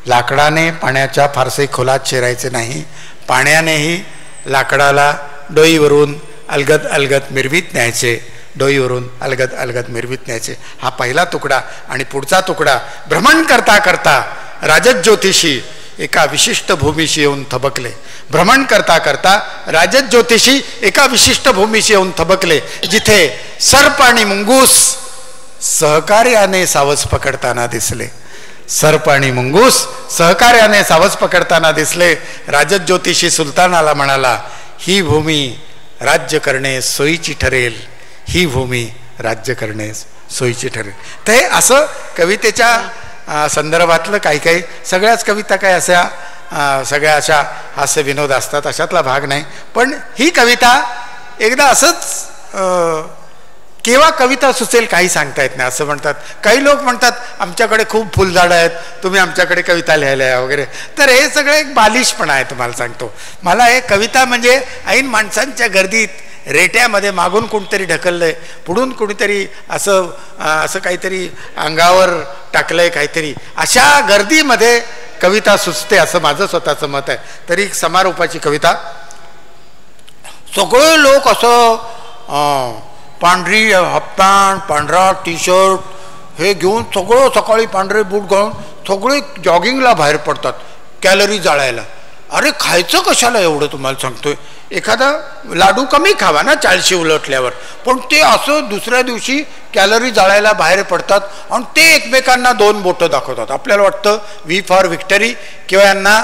Speaker 3: लाकडाने पाण्याच्या फारसे खोलात शिरायचे नाही, पाण्यानेही लाकडाला डोईवरून अलगद अलगद मिरवीत न्यायचे, डोईवरून अलगद अलगद मिरवीत न्यायचे. हा पहिला तुकडा. आणि पुढचा तुकडा, भ्रमण करता करता राजज्योतिषी एका विशिष्ट भूमीशी येऊन थबकले, भ्रमण करता करता राजज्योतिषी एका विशिष्ट भूमीशी येऊन थबकले, जिथे सर्प आणि मुंगूस सहकार्याने सावज पकडताना दिसले, सर्प आणि मुंगूस सहकार्याने सावज पकडताना दिसले. राजज्योतिषी सुलतानाला म्हणाला, ही भूमी राज्य करणे सोयीची ठरेल, ही भूमी राज्य करणे सोयीची ठरेल. ते असं कवितेच्या संदर्भातलं काही काही, सगळ्याच कविता काय अशा सगळ्या अशा हास्य विनोद असतात अशातला भाग नाही. पण ही कविता एकदा असंच केव्हा कविता सुचेल काही सांगता येत नाही असं म्हणतात. काही लोक म्हणतात आमच्याकडे खूप फुलझाडं आहेत, तुम्ही आमच्याकडे कविता लिहायला या वगैरे. तर हे सगळं एक बालिशपणा आहे. तुम्हाला सांगतो, मला हे कविता म्हणजे ऐन माणसांच्या गर्दीत रेट्यामध्ये मागून कोणतरी ढकललंय, पुढून कोणीतरी असं असं काहीतरी अंगावर टाकलंय काहीतरी, अशा गर्दीमध्ये कविता सुचते असं माझं स्वतःचं मत आहे. तरी समारोपाची कविता. सगळे लोक असं पांढरी हाफ पॅन्ट, पांढरा टी शर्ट हे घेऊन सगळं सकाळी पांढरे बूट घालून सगळे जॉगिंगला बाहेर पडतात कॅलरी जाळायला. अरे खायचं कशाला एवढं? तुम्हाला सांगतोय, एखादा लाडू कमी खावा ना 40 उलटल्यावर, पण ते असं दुसऱ्या दिवशी कॅलरी जाळायला बाहेर पडतात आणि ते एकमेकांना 2 बोटं दाखवतात. आपल्याला वाटतं व्ही फॉर व्हिक्टरी किंवा यांना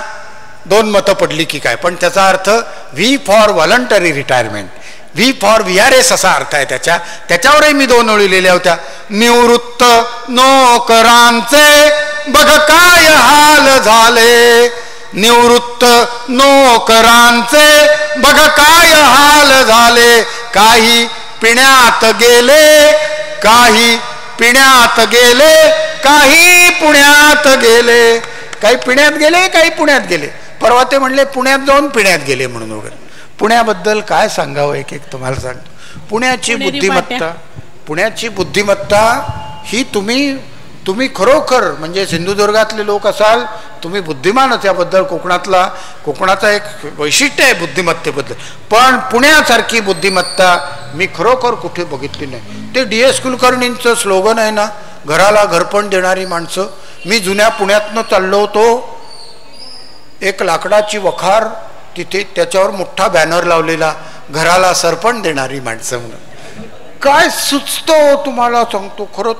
Speaker 3: 2 मतं पडली की काय, पण त्याचा अर्थ V for voluntary retirement, V for VRS असा अर्थ आहे त्याच्यावरही मी 2 ओळी लिहिल्या होत्या. निवृत्त नोकरांचे बघ काय हाल झाले, निवृत्त नोकरांचे बघ काय हाल झाले, काही पिण्यात गेले, काही पिण्यात गेले, काही पुण्यात गेले, काही पिण्यात गेले, काही पुण्यात गेले. परवा ते म्हणले पुण्यात जाऊन पिण्यात गेले म्हणून वगैरे. पुण्याबद्दल काय सांगावं एक एक तुम्हाला सांगतो. पुण्याची बुद्धिमत्ता ही तुम्ही खरोखर म्हणजे सिंधुदुर्गातले लोक असाल, तुम्ही बुद्धिमानच. याबद्दल कोकणाचा एक वैशिष्ट्य आहे बुद्धिमत्तेबद्दल, पण पुण्यासारखी बुद्धिमत्ता मी खरोखर कुठे बघितली नाही. ते DS कुलकर्णींचं स्लोगन आहे ना, घराला घरपण देणारी माणसं. मी जुन्या पुण्यातनं चाललो होतो, एक लाकडाची वखार, तिथे त्याच्यावर मोठा बॅनर लावलेला, घराला सरपण देणारी माणसं म्हणून. काय सुचतं तुम्हाला सांगतो. खरंच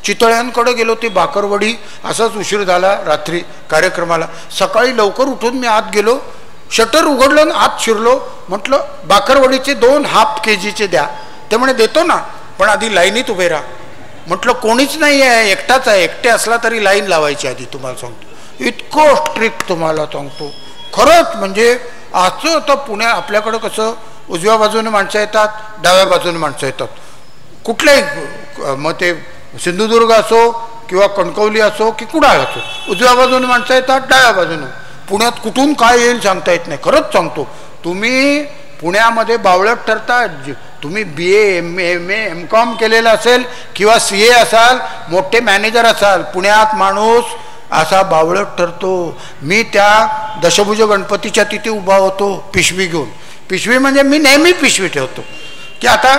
Speaker 3: चितळ्यांकडे गेलो, ती बाकरवडी, असाच उशीर झाला रात्री कार्यक्रमाला. सकाळी लवकर उठून मी आत गेलो, शटर उघडलं, आत शिरलो. म्हटलं बाकरवडीचे 2 हाफ KGचे द्या. ते म्हणे देतो ना, पण आधी लाईनीत उभे राहा. म्हटलं कोणीच नाही आहे, एकटाच आहे. एकटे असला तरी लाईन लावायची आधी. तुम्हाला सांगतो इतकं स्ट्रिक्ट तुम्हाला सांगतो खरंच. म्हणजे असं तर आपल्याकडं कसं उजव्या बाजूने माणसं येतात, डाव्या बाजूने माणसं येतात. कुठल्याही मग ते सिंधुदुर्ग असो किंवा कणकवली असो की कुडाळ असो, उजव्या बाजूने माणसं येतात, डाव्या बाजूने. पुण्यात कुठून काय येईल सांगता येत नाही. खरंच सांगतो, तुम्ही पुण्यामध्ये बावळट ठरता. तुम्ही BA MA MA MCOM केलेलं असेल किंवा CA असाल, मोठे मॅनेजर असाल, पुण्यात माणूस असा बावळट ठरतो. मी त्या दशभुज गणपतीच्या तिथे उभा होतो पिशवी घेऊन. पिशवी म्हणजे मी नेहमी पिशवी ठेवतो की आता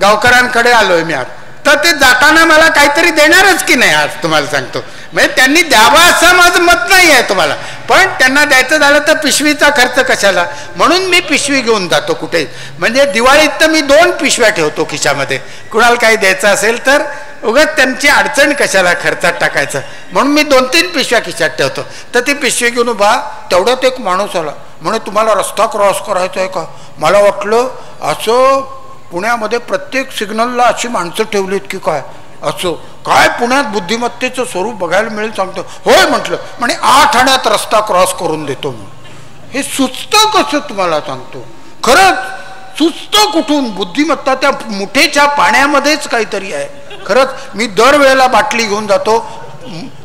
Speaker 3: गावकऱ्यांकडे आलोय मी आज, तर ते जाताना मला काहीतरी देणारच की नाही आज. तुम्हाला सांगतो, म्हणजे त्यांनी द्यावा असं माझं मत नाही आहे तुम्हाला, पण त्यांना द्यायचं झालं तर पिशवीचा खर्च कशाला, म्हणून मी पिशवी घेऊन जातो कुठे. म्हणजे दिवाळीत तर मी 2 पिशव्या ठेवतो खिशामध्ये, कुणाला काही द्यायचं असेल तर उगाच त्यांची अडचण कशाला खर्चात टाकायचं, म्हणून मी 2-3 पिशव्या खिशात ठेवतो. तर ती पिशवी घेऊन उभा, तेवढ्यात एक माणूस आला, म्हणे तुम्हाला रस्ता क्रॉस करायचा आहे का. मला वाटलं असं पुण्यामध्ये प्रत्येक सिग्नलला अशी माणसं ठेवलीत की काय, असं काय पुण्यात बुद्धिमत्तेचं स्वरूप बघायला मिळेल सांगतो. होय म्हटलं, म्हणे 8 आण्यात रस्ता क्रॉस करून देतो म्हणून. हे सुचतं कसं तुम्हाला सांगतो. खरंच सुचतं कुठून. बुद्धिमत्ता त्या मुठेच्या पाण्यामध्येच काहीतरी आहे. खरंच मी दरवेळेला बाटली घेऊन जातो,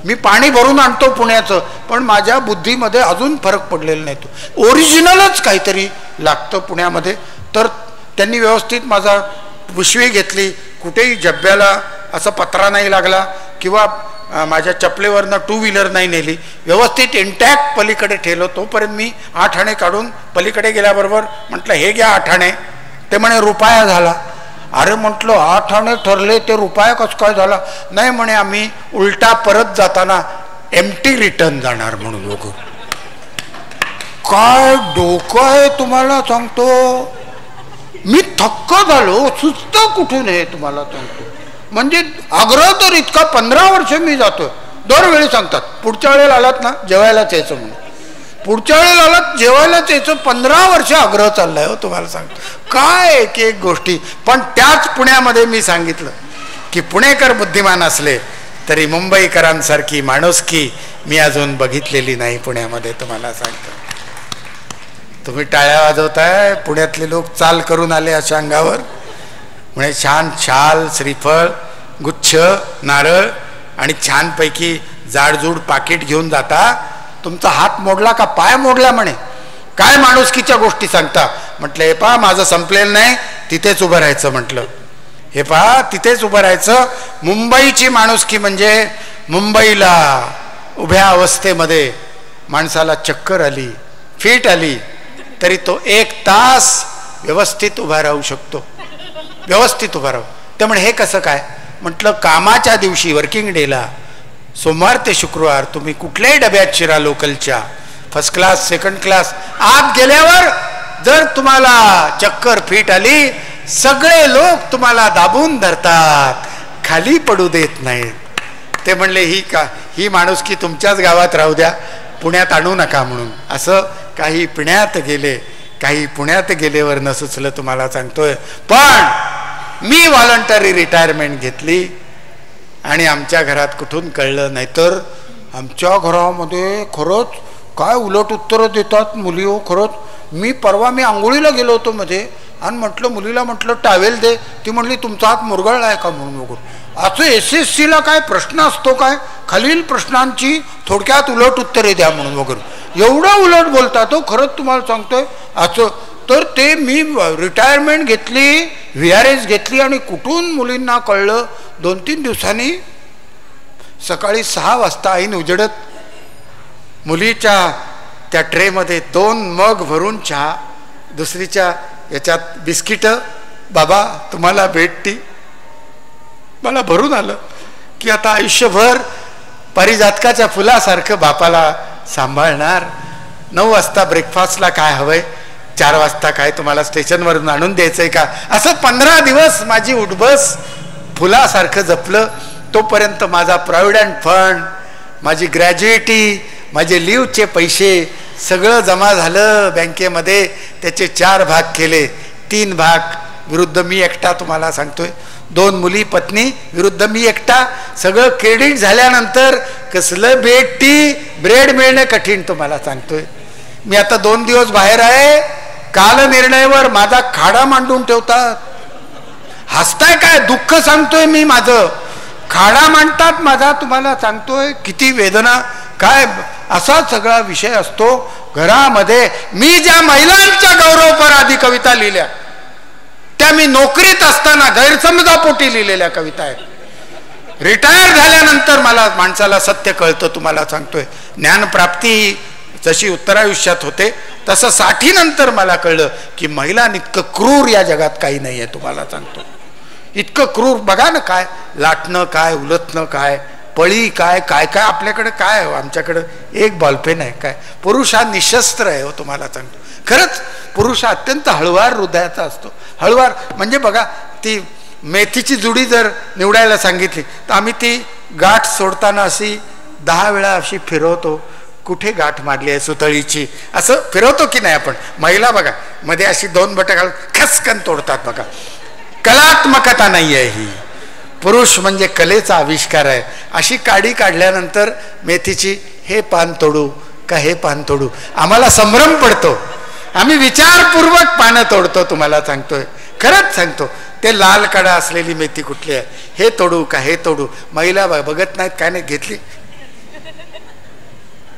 Speaker 3: मी पाणी भरून आणतो पुण्याचं, पण माझ्या बुद्धीमध्ये अजून फरक पडलेला नाही. तो ओरिजिनलच काहीतरी लागतं पुण्यामध्ये. तर त्यांनी व्यवस्थित माझा पिशवी घेतली, कुठेही जब्ब्याला असा पत्रा नाही लागला किंवा माझ्या चपलेवरनं 2 व्हीलर नाही नेली, व्यवस्थित इंटॅक्ट पलीकडे ठेवलं. तोपर्यंत मी 8 आणे काढून पलीकडे गेल्याबरोबर म्हटलं हे घ्या 8 आणे. ते म्हणे रुपया झाला. अरे म्हटलं 8 आणे ठरले, ते रुपया कसं काय झाला. नाही म्हणे आम्ही उलटा परत जाताना एम्प्टी रिटर्न जाणार म्हणून. लोक काय डोकं आहे तुम्हाला सांगतो. मी थक्क झालो. सुचतं कुठून हे तुम्हाला सांगतो. म्हणजे आग्रह तर इतका 15 वर्ष मी जातोय, दरवेळी सांगतात पुढच्या वेळेला आलात ना जेवायलाच यायचं म्हणून. पुढच्या वेळेला आलात जेवायलाच यायचं. 15 वर्ष आग्रह चाललाय हो तुम्हाला सांगतो. काय एक गोष्टी. पण त्याच पुण्यामध्ये मी सांगितलं की पुणेकर बुद्धिमान असले तरी मुंबईकरांसारखी माणुसकी मी अजून बघितलेली नाही पुण्यामध्ये. तुम्हाला सांगतो, तुम्ही टाळ्या वाजवताय, पुण्यातले लोक चाल करून आले अशा अंगावर. म्हणजे छान शाल, श्रीफळ, गुच्छ, नारळ आणि छानपैकी जाडजूड पाकिट घेऊन जाता. तुमचा हात मोडला का पाय मोडला म्हणे. काय माणुसकीच्या गोष्टी सांगता. म्हटलं हे पहा माझं संपलेलं नाही, तिथेच उभं राहायचं. म्हटलं हे पहा तिथेच उभं राहायचं. मुंबईची माणुसकी म्हणजे मुंबईला उभ्या अवस्थेमध्ये माणसाला चक्कर आली, फिट आली, तरी तो 1 तास व्यवस्थित उभा राहू शकतो, व्यवस्थित उभा राहू. त्यामुळे हे कसं काय. म्हटलं कामाच्या दिवशी वर्किंग डेला सोमवार ते शुक्रवार तुम्ही कुठल्याही डब्यात शिरा लोकलच्या, फर्स्ट क्लास, सेकंड क्लास, आत गेल्यावर जर तुम्हाला चक्कर फिट आली, सगळे लोक तुम्हाला दाबून धरतात, खाली पडू देत नाहीत. ते म्हणले ही माणुसकी तुमच्याच गावात राहू द्या, पुण्यात आणू नका म्हणून. असं काही पुण्यात गेले, काही पुण्यात गेल्यावर न सुचलं तुम्हाला सांगतोय. पण मी व्हॉलंटरी रिटायरमेंट घेतली आणि आमच्या घरात कुठून कळलं. नाहीतर आमच्या घरामध्ये खरंच काय उलट उत्तरं देतात मुली हो. खरंच मी आंघोळीला गेलो होतो मध्ये आणि मुलीला म्हटलं टावेल दे. ती म्हणली तुमचा हात मुरगळला आहे का म्हणून. वगैरे असं SSCला काय प्रश्न असतो काय, खालील प्रश्नांची थोडक्यात उलट उत्तरे द्या म्हणून वगैरे. एवढं उलट बोलता तो. खरंच तुम्हाला सांगतोय असं. तर ते मी रिटायरमेंट घेतली, VRS घेतली आणि कुठून मुलींना कळलं. 2-3 दिवसांनी सकाळी 6 वाजता आईन उजडत मुलीच्या त्या ट्रेमध्ये 2 मग भरून चहा, दुसरीच्या याच्यात बिस्किटं. बाबा तुम्हाला भेटती. मला भरून आलं की आता आयुष्यभर पारिजातकाच्या फुलासारखं बापाला सांभाळणार. 9 वाजता ब्रेकफास्टला काय हवंय, 4 वाजता काय तुम्हाला स्टेशनवरून आणून द्यायचंय का, असं 15 दिवस माझी उठबस फुलासारखं जपलं. तोपर्यंत माझा प्रॉव्हिडंट फंड, माझी ग्रॅज्युएटी, माझे लिव्हचे पैसे सगळं जमा झालं बँकेमध्ये. त्याचे 4 भाग केले. 3 भाग विरुद्ध मी एकटा. तुम्हाला सांगतोय 2 मुली पत्नी विरुद्ध मी एकटा. सगळं क्रेडिट झाल्यानंतर कसलं ब्रेड मिळणं कठीण. तुम्हाला सांगतोय मी आता 2 दिवस बाहेर आहे. काल निर्णयावर माझा खाडा मांडून ठेवतात. हसताय काय, दुःख सांगतोय मी माझं. खाडा मांडतात माझा. तुम्हाला सांगतोय किती वेदना. काय असा सगळा विषय असतो घरामध्ये. मी ज्या महिलांच्या गौरवपर आधी कविता लिहिल्या त्या मी नोकरीत असताना गैरसमजापोटी लिहिलेल्या कविता आहेत. रिटायर झाल्यानंतर मला माणसाला सत्य कळतं. तुम्हाला सांगतोय ज्ञानप्राप्ती जशी उत्तरायुष्यात होते तसं 60 नंतर मला कळलं की महिलांइतकं क्रूर या जगात काही नाही आहे. तुम्हाला सांगतो इतकं क्रूर. बघा ना काय लाटणं, काय उलटणं, काय पळी, काय काय काय आपल्याकडे काय. आमच्याकडं एक बॉलपेन आहे. काय पुरुष हा निशस्त्र आहे हो. तुम्हाला सांगतो खरंच पुरुष अत्यंत हळुवार हृदयाचा असतो. हळुवार म्हणजे बघा ती मेथीची जुडी जर निवडायला सांगितली तर आम्ही ती गाठ सोडताना अशी 10 वेळा अशी फिरवतो. कुठे गाठ मारली आहे सुतळीची असं फिरवतो की नाही आपण. महिला बघा मध्ये अशी 2 बटं घालून खसकन तोडतात. बघा कलात्मकता नाही आहे ही. पुरुष म्हणजे कलेचा आविष्कार आहे. अशी काडी काढल्यानंतर मेथीची हे पान तोडू का हे पान तोडू आम्हाला संभ्रम पडतो. आम्ही विचारपूर्वक पानं तोडतो. तुम्हाला सांगतोय खरंच सांगतो. ते लाल कडा असलेली मेथी कुठली आहे, हे तोडू का हे तोडू. महिला बघत नाहीत काय नाही. घेतली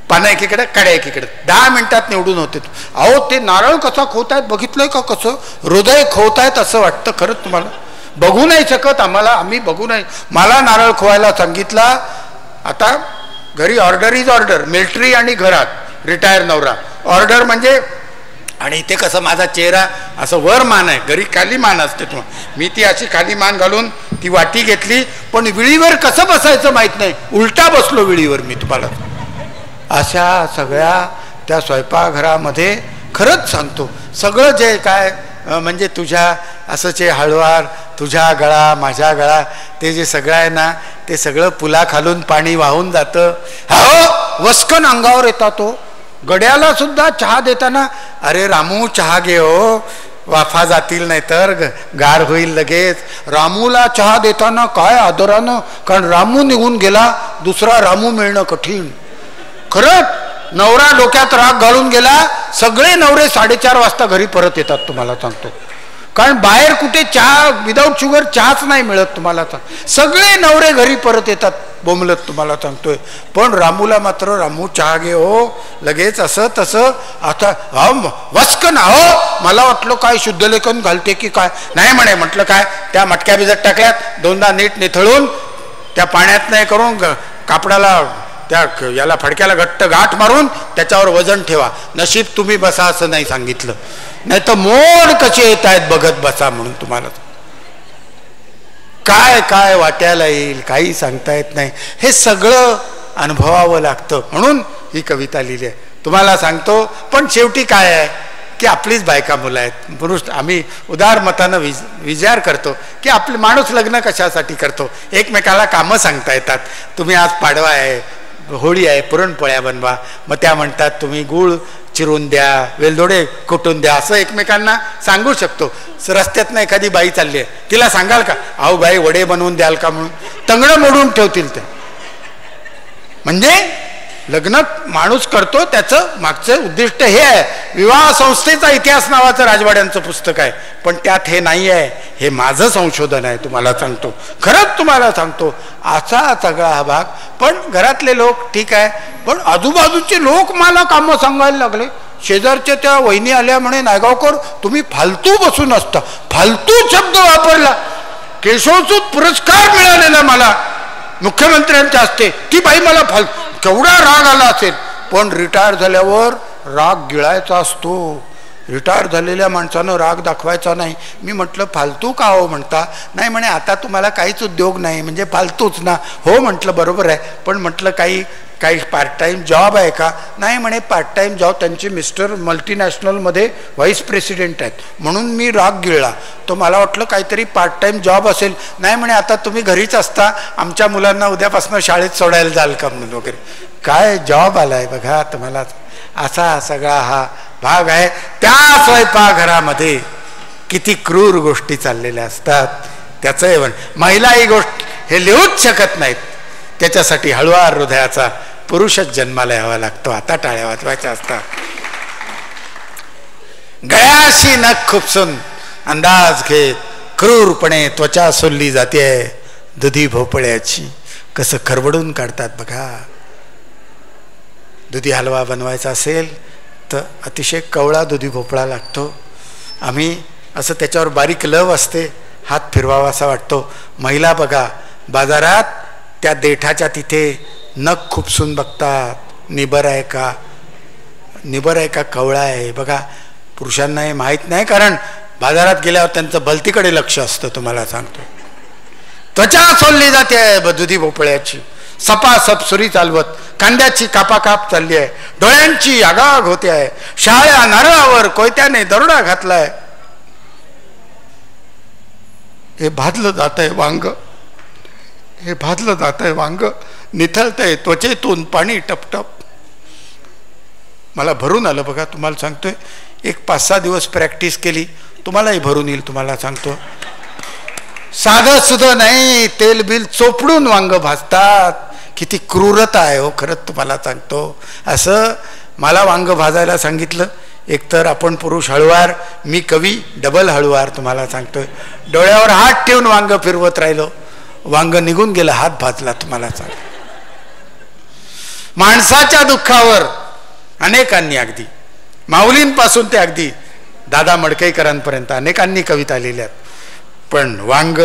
Speaker 3: पानं एकीकडे कड्या एकीकडे. 10 मिनिटात निवडून होते. अहो ते नारळ कसा खोवतायत बघितलंय का, कसं हृदय खोवतायत असं वाटतं. खरंच तुम्हाला बघू नाही शकत आम्हाला. आम्ही बघू नाही. मला नारळ खोवायला सांगितला. आता घरी ऑर्डर इज ऑर्डर. मिलिटरी आणि घरात रिटायर नवरा ऑर्डर म्हणजे. आणि इथे कसं माझा चेहरा असं वर मान आहे, घरी खाली मान असते. तुम्हाला मी ती अशी खाली मान घालून ती वाटी घेतली. पण विळीवर कसं बसायचं माहित नाही. उलटा बसलो विळीवर मी. तुम्हाला अशा सगळ्या त्या स्वयंपाकघरामध्ये खरंच सांगतो सगळं जे काय म्हणजे तुझ्या असंचे हळवार, तुझ्या गळा माझ्या गळा, ते जे सगळं आहे ना ते सगळं पुला खालून पाणी वाहून जातं. हो वस्कन अंगावर येतात. तो गड्याला सुद्धा चहा देताना अरे रामू चहा घे हो, वाफा जातील नाही तर गार होईल लगेच. रामूला चहा देताना काय आदरानं, कारण रामू निघून गेला, दुसरा रामू मिळणं कठीण. खरंच नवरा डोक्यात राग घालून गेला. सगळे नवरे 4:30 वाजता घरी परत येतात. तुम्हाला सांगतो कारण बाहेर कुठे चहा विदाऊट शुगर चहाच नाही मिळत तुम्हाला. सगळे नवरे घरी परत येतात बोंबलत, तुम्हाला सांगतोय. पण रामूला मात्र, रामू चहा घे हो लगेच, असं तसं. आता वस्कन हो, मला वाटलं काय शुद्धलेखन घालते की काय. नाही म्हणे. म्हटलं काय, त्या मटक्या भिजत टाकल्यात, दोनदा नीट निथळून त्या पाण्यात नाही करून कापडाला त्या याला फडक्याला घट्ट गाठ मारून त्याच्यावर वजन ठेवा. नशीब तुम्ही बसा असं नाही सांगितलं, नाही तर मोड कसे येत आहेत बघत बसा म्हणून. तुम्हाला काय काय वाट्याला येईल काही सांगता येत नाही. हे सगळं अनुभवावं लागतं म्हणून ही कविता लिहिली आहे. तुम्हाला सांगतो, पण शेवटी काय आहे की आपलीच बायका मुलं आहेत. पुरुष आम्ही उदार मतानं विचार करतो की आपले माणूस लग्न कशासाठी करतो. एकमेकाला कामं सांगता येतात. तुम्ही आज पाडवा आहे, होळी आहे, पुरणपोळ्या बनवा. मग त्या म्हणतात तुम्ही गूळ चिरून द्या, वेलदोडे कुटून द्या, असं एकमेकांना सांगू शकतो. रस्त्यातनं एखादी बाई चालली आहे, तिला सांगाल का अहो बाई वडे बनवून द्याल का म्हणून? तंगडं मोडून ठेवतील ते. म्हणजे लग्न माणूस करतो त्याचं मागचं उद्दिष्ट हे आहे. विवाह संस्थेचा इतिहास नावाचं राजवाड्यांचं पुस्तक आहे, पण त्यात हे नाही आहे. हे माझं संशोधन आहे, तुम्हाला सांगतो, खरंच तुम्हाला सांगतो. असा सगळा हा भाग. पण घरातले लोक ठीक आहे, पण आजूबाजूचे लोक मला कामं सांगायला लागले. शेजारच्या त्या वहिनी आल्या म्हणे, नायगावकर तुम्ही फालतू बसून असता. फालतू शब्द वापरला. केशवसूत पुरस्कार मिळालेला मला मुख्यमंत्र्यांच्या हस्ते. ती बाई मला केवढा राग आला असेल. पण रिटायर झाल्यावर राग गिळायचा असतो. रिटायर झालेल्या माणसानं राग दाखवायचा नाही. मी म्हटलं फालतू का हो म्हणता? नाही म्हणे आता तुम्हाला काहीच उद्योग नाही म्हणजे फालतूच ना. हो म्हटलं बरोबर आहे, पण म्हटलं काही पार्ट टाईम जॉब आहे का? नाही म्हणे पार्ट टाईम जॉब. त्यांचे मिस्टर मल्टीनॅशनलमध्ये व्हाईस प्रेसिडेंट आहेत म्हणून मी राग गिळला. तो मला वाटलं काहीतरी पार्ट टाईम जॉब असेल. नाही म्हणे आता तुम्ही घरीच असता, आमच्या मुलांना उद्यापासून शाळेत सोडायला जाल का म्हणून वगैरे. काय जॉब आलाय बघा तुम्हाला. असा सगळा हा भाग आहे. त्या स्वयंपाकघरामध्ये किती क्रूर गोष्टी चाललेल्या असतात त्याचं महिला ही गोष्ट हे लिहूच शकत नाहीत. त्याच्यासाठी हळुवार हृदयाचा पुरुषच जन्माला यावा लागतो. आता टाळ्या वाजवायच्या असतात. गळ्याशी नख खुपसून अंदाज घेत क्रूरपणे त्वचा सोलली जाते दुधी भोपळ्याची. कसं खरवडून काढतात बघा. दुधी हलवा बनवायचा असेल तर अतिशय कवळा दुधी भोपळा लागतो. आम्ही असं त्याच्यावर बारीक लव असते, हात फिरवावा असा वाटतो. महिला बघा बाजारात त्या देठाच्या तिथे नख खुपसून बघतात, निबर आहे का, निबर आहे का कवळा आहे बघा. पुरुषांना हे माहीत नाही, कारण बाजारात गेल्यावर त्यांचं भलतीकडे लक्ष असतं. तुम्हाला सांगतो, त्वचा सोलली जाते दुधी भोपळ्याची. सपासप सुरी चालवत कांद्याची कापाकाप चालली आहे. डोळ्यांची आगाग होते आहे. शाळ्या नारळावर कोयत्याने दरोडा घातलाय. हे भाजलं जात आहे वांग, हे भाजलं जात आहे वांग, निथळतंय त्वचेतून पाणी टपटप. मला भरून आलं बघा. तुम्हाला सांगतोय, एक 5-6 दिवस प्रॅक्टिस केली तुम्हालाही भरून येईल. तुम्हाला सांगतो, साधं सुद्धा नाही, तेल बिल चोपडून वांग भाजतात. किती क्रूरता आहे हो खरंच तुम्हाला सांगतो. असं मला वांग भाजायला सांगितलं. एकतर आपण पुरुष हळुवार, मी कवी डबल हळुवार. तुम्हाला सांगतोय, डोळ्यावर हात ठेवून वांग फिरवत राहिलो, वांग निघून गेलं, हात भाजला. तुम्हाला सांग, माणसाच्या दुःखावर अनेकांनी, अगदी माऊलींपासून ते अगदी दादा मडकईकरांपर्यंत अनेकांनी कविता लिहिल्यात. पण वांग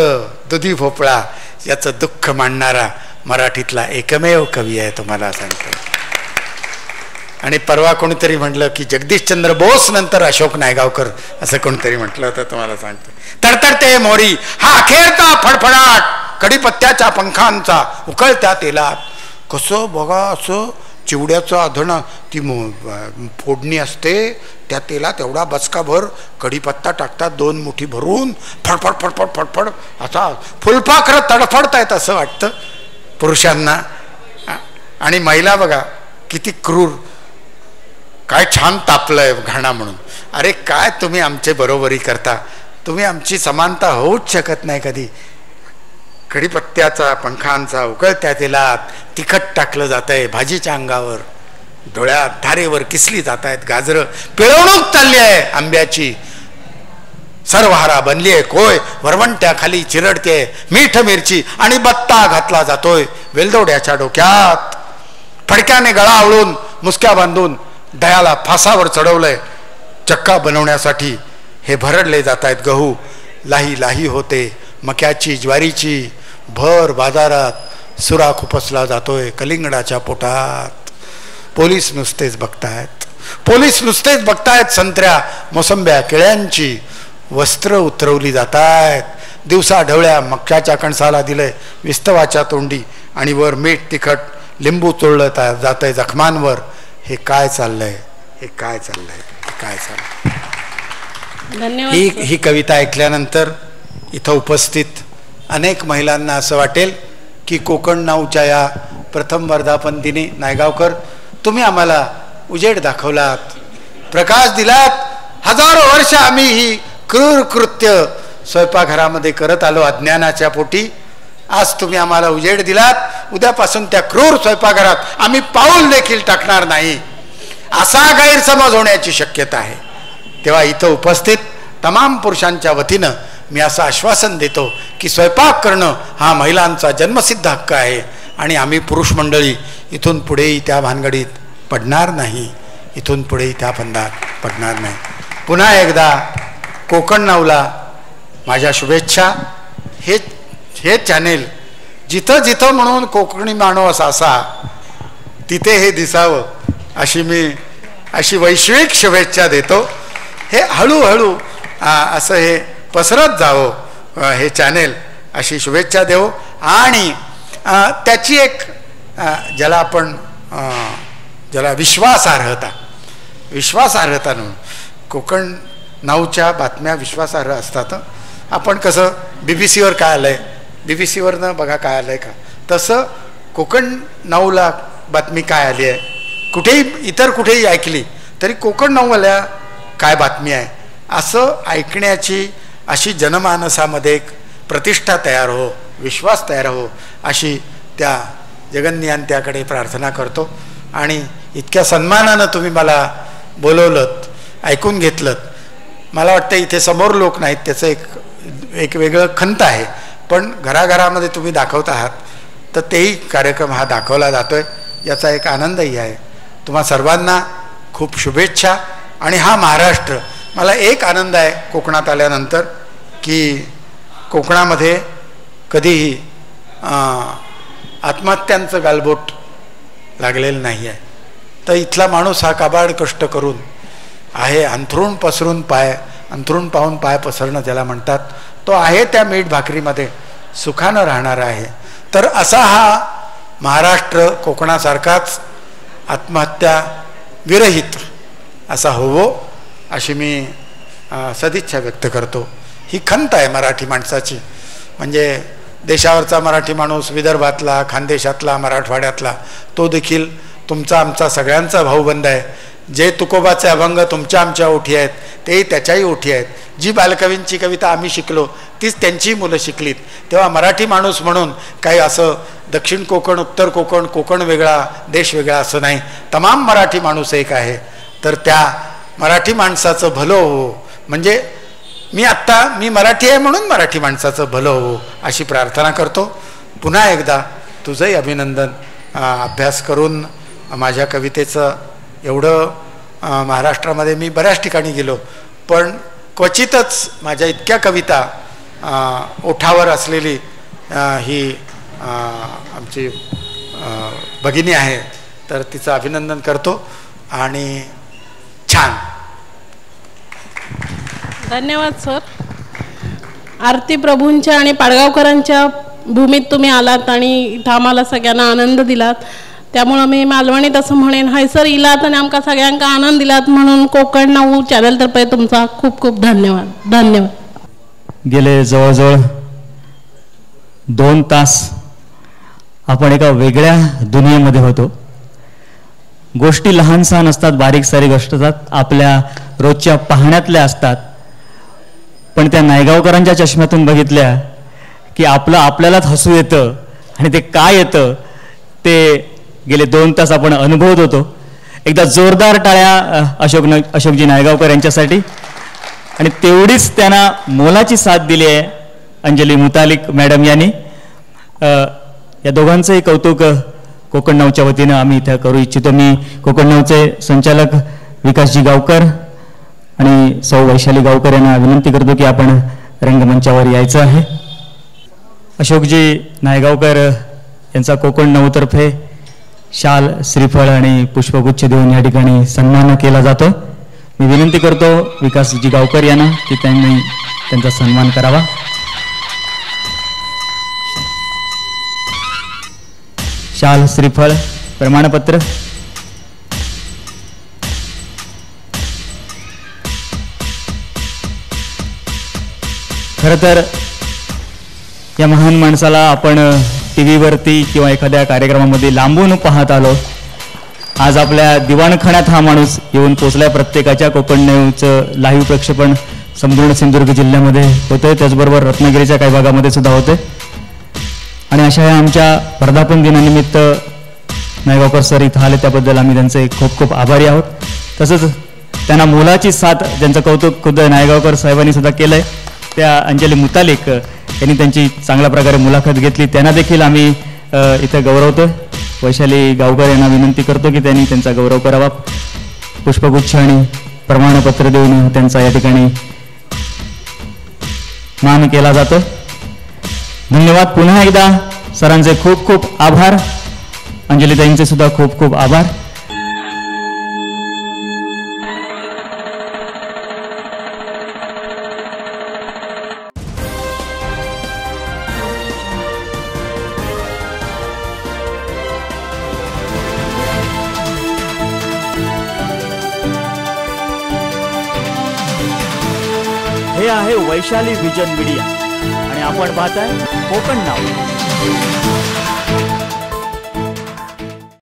Speaker 3: दुधी भोपळा याचं दुःख मांडणारा मराठीतला एकमेव कवी आहे. तुम्हाला सांगतो. आणि परवा कोणीतरी म्हटलं की जगदीशचंद्र बोस नंतर अशोक नायगावकर, असं कोणतरी म्हटलं होतं. तुम्हाला सांगतो, तडतडते मोरी हा अखेरचा फडफडाट कडीपत्त्याच्या पंखांचा उकळत्या तेलात. कसं बघा, असं चिवड्याचं आधणं ती फोडणी असते, त्या तेलात एवढा बचकाभर कढीपत्ता टाकतात, 2 मुठी भरून, फडफड फडफड फडफड असा फुलपाखरं तडफडतायत असं वाटतं पुरुषांना. आणि महिला बघा किती क्रूर, काय छान तापलंय घाणा म्हणून. अरे काय तुम्ही आमचे बरोबरी करता, तुम्ही आमची समानता होऊच शकत नाही कधी. कढीपत्त्याचा पंखांचा उकळत्या तेलात तिखट टाकलं जात आहे भाजीच्या अंगावर, डोळ्यात धारेवर किसली जात आहेत गाजरं, पिळवणूक चालली आहे आंब्याची. सर्वहारा बनलीये कोय, वरवंट्या खाली चिरडते मीठ मिरची आणि बत्ता घातला जातोय वेलदोड्याच्या डोक्यात. फडक्याने गळा आवळून मुसक्या बांधून दयाला फासावर चढवलंय. चक्का बनवण्यासाठी हे भरडले जात आहेत गहू. लाही लाही होते मक्याची ज्वारीची. भर बाजारात सुरा खुपसला जातोय कलिंगडाच्या पोटात. पोलीस नुसतेच बघतायत, पोलीस नुसतेच बघतायत. संत्र्या मोसंब्या केळ्यांची वस्त्र उतरवली जात आहेत. दिवसा ढवळ्या मक्याच्या कणसाला दिलंय विस्तवाच्या तोंडी आणि वर मीठ तिखट लिंबू चोळलं जातंय जखमांवर. हे काय चाललंय, हे काय चाललंय, हे काय चाललंय.
Speaker 2: धन्यवाद.
Speaker 3: ही कविता ऐकल्यानंतर इथं उपस्थित अनेक महिलांना असं वाटेल की कोकण नाऊच्या या प्रथम वर्धापन दिनी नायगावकर तुम्ही आम्हाला उजेड दाखवलात, प्रकाश दिलात. हजारो वर्ष आम्ही ही क्रूर कृत्य स्वयंपाकघरामध्ये करत आलो अज्ञानाच्या पोटी. आज तुम्ही आम्हाला उजेड दिलात. उद्यापासून त्या क्रूर स्वयंपाकघरात आम्ही पाऊल देखील टाकणार नाही असा गैरसमज होण्याची शक्यता आहे. तेव्हा इथं उपस्थित तमाम पुरुषांच्या वतीनं मी असं आश्वासन देतो की स्वयंपाक करणं हा महिलांचा जन्मसिद्ध हक्क आहे आणि आम्ही पुरुष मंडळी इथून पुढेही त्या भानगडीत पडणार नाही, इथून पुढेही त्या फंदात पडणार नाही. पुन्हा एकदा कोकण नाऊला माझ्या शुभेच्छा. हे चॅनेल जिथं जिथं म्हणून कोकणी माणूस असा तिथे हे दिसावं अशी वैश्विक शुभेच्छा देतो. हे हळूहळू असं हे पसरत जावं हे चॅनेल अशी शुभेच्छा देऊ. आणि त्याची एक ज्याला विश्वासार्हता म्हणून कोकण नाऊच्या बातम्या विश्वासार्ह असतात. आपण कसं BBC वर काय आलंय, BBC वरनं बघा काय आलंय का, तसं कोकण नाऊला बातमी काय आली आहे इतर कुठेही ऐकली तरी कोकण नाऊवाल्या काय बातमी आहे असं ऐकण्याची अशी जनमानसामध्ये एक प्रतिष्ठा तयार हो, विश्वास तयार हो अशी त्या जगन्नियंत्याकडे प्रार्थना करतो. आणि इतक्या सन्मानानं तुम्ही मला बोलवलंत, ऐकून घेतलं. मला वाटतं इथे समोर लोक नाहीत त्याचं एक वेगळं खंत आहे, पण घराघरामध्ये तुम्ही दाखवत आहात तर तेही कार्यक्रम हा दाखवला जातोय याचा एक आनंदही आहे. तुम्हा सर्वांना खूप शुभेच्छा. आणि हा महाराष्ट्र, मला एक आनंद आहे कोकणात आल्यानंतर की कोकणामध्ये कधीही आत्महत्यांचं गालबोट लागलेलं नाही आहे. तर इथला माणूस हा काबाड कष्ट करून आहे, अंथरूण पाहून पाय पसरणं ज्याला म्हणतात, तो आहे त्या मीठ भाकरीमध्ये सुखानं राहणार आहे. तर असा हा महाराष्ट्र कोकणासारखाच आत्महत्या विरहित असा होवो अशी मी सदिच्छा व्यक्त करतो. ही खंत आहे मराठी माणसाची. म्हणजे देशावरचा मराठी माणूस, विदर्भातला, खानदेशातला, मराठवाड्यातला, तो देखील तुमचा आमचा सगळ्यांचा भाऊबंद आहे. जे तुकोबाचे अभंग तुमच्या आमच्या ओठी आहेत तेही त्याच्याही ओठी आहेत. जी बालकवींची कविता आम्ही शिकलो तीच त्यांची मुलं शिकलीत. तेव्हा मराठी माणूस म्हणून काही असं दक्षिण कोकण, उत्तर कोकण, कोकण वेगळा, देश वेगळा असं नाही. तमाम मराठी माणूस एक आहे. तर त्या मराठी माणसाचं भलं हो, म्हणजे मी मराठी आहे म्हणून मराठी माणसाचं भलं हो अशी प्रार्थना करतो. पुन्हा एकदा तुझंही अभिनंदन. अभ्यास करून माझ्या कवितेचं एवढं महाराष्ट्रामध्ये मी बऱ्याच ठिकाणी गेलो, पण क्वचितच माझ्या इतक्या कविता ओठावर असलेली ही आमची भगिनी आहे. तर तिचं अभिनंदन करतो. आणि छान.
Speaker 2: धन्यवाद सर. आरती प्रभूंच्या आणि पाडगावकरांच्या भूमीत तुम्ही आलात आणि इथं आम्हाला सगळ्यांना आनंद दिलात. त्यामुळं मी मालवणीत असं म्हणेन, हाय सर इलात आणि आमका सगळ्यांका आनंद दिलात म्हणून कोकण नाऊ चॅनलतर्फे तुमचा खूप खूप धन्यवाद. धन्यवाद.
Speaker 1: गेले जवळजवळ 2 तास आपण एका वेगळ्या दुनियेमध्ये होतो. गोष्टी लहान सहान असतात, बारीक सारीक असतात, आपल्या रोजच्या पाहण्यातल्या असतात, पण त्या नायगावकरांच्या चष्म्यातून बघितल्या की आपल्यालाच हसू येतं आणि ते काय येतं ते गेले 2 तास आपण अनुभवत होतो. एकदा जोरदार टाळ्या अशोकजी नायगावकर यांच्यासाठी. आणि तेवढीच त्यांना मोलाची साथ दिली आहे अंजली मुतालिक मॅडम यांनी. या दोघांचंही कौतुक कोकण नऊच्या वतीनं आम्ही इथं करू इच्छितो. मी कोकण नऊचे संचालक विकासजी गावकर आणि सौ वैशाली गावकर यांना विनंती करतो की आपण रंगमंचावर यायचं आहे. अशोकजी नायगावकर यांचा कोकण नऊतर्फे शाल, श्रीफळ आणि पुष्पगुच्छ देऊन या ठिकाणी सन्मान केला जातो. मी विनंती करतो विकासजी गावकर यांना की त्यांनी त्यांचा सन्मान करावा. शाल, श्रीफळ, प्रमाणपत्र. खरं तर या महान माणसाला आपण टी व्हीवरती किंवा एखाद्या कार्यक्रमामध्ये लांबून पाहत आलो. आज आपल्या दिवाणखान्यात हा माणूस येऊन पोचलाय. प्रत्येकाच्या कोकण न्यूजचं लाईव्ह प्रक्षेपण संपूर्ण सिंधुदुर्ग जिल्ह्यामध्ये होतंय, त्याचबरोबर रत्नागिरीच्या काही भागामध्ये सुद्धा होते. आणि अशा या आमच्या वर्धापन दिनानिमित्त नायगावकर सर इथं आले, त्याबद्दल आम्ही त्यांचे खूप खूप आभारी आहोत. तसंच त्यांना मोलाची साथ ज्यांचं कौतुक खुद्द नायगावकर साहेबांनी सुद्धा केलं आहे, त्या अंजली मुतालिक यांनी त्यांची चांगल्या प्रकारे मुलाखत घेतली, त्यांना देखील आम्ही इथं गौरवतो. वैशाली गावकर यांना विनंती करतो की त्यांनी त्यांचा गौरव करावा. पुष्पगुच्छ आणि प्रमाणपत्र देऊन त्यांचा या ठिकाणी मान केला जातो. धन्यवाद. पुन्हा एकदा सरांचे खूप खूप आभार. अंजलीताईंचे सुद्धा खूप खूप आभार. हे आहे वैशाली विजन मीडिया आणि आपण पाहताय कोकण नाऊ.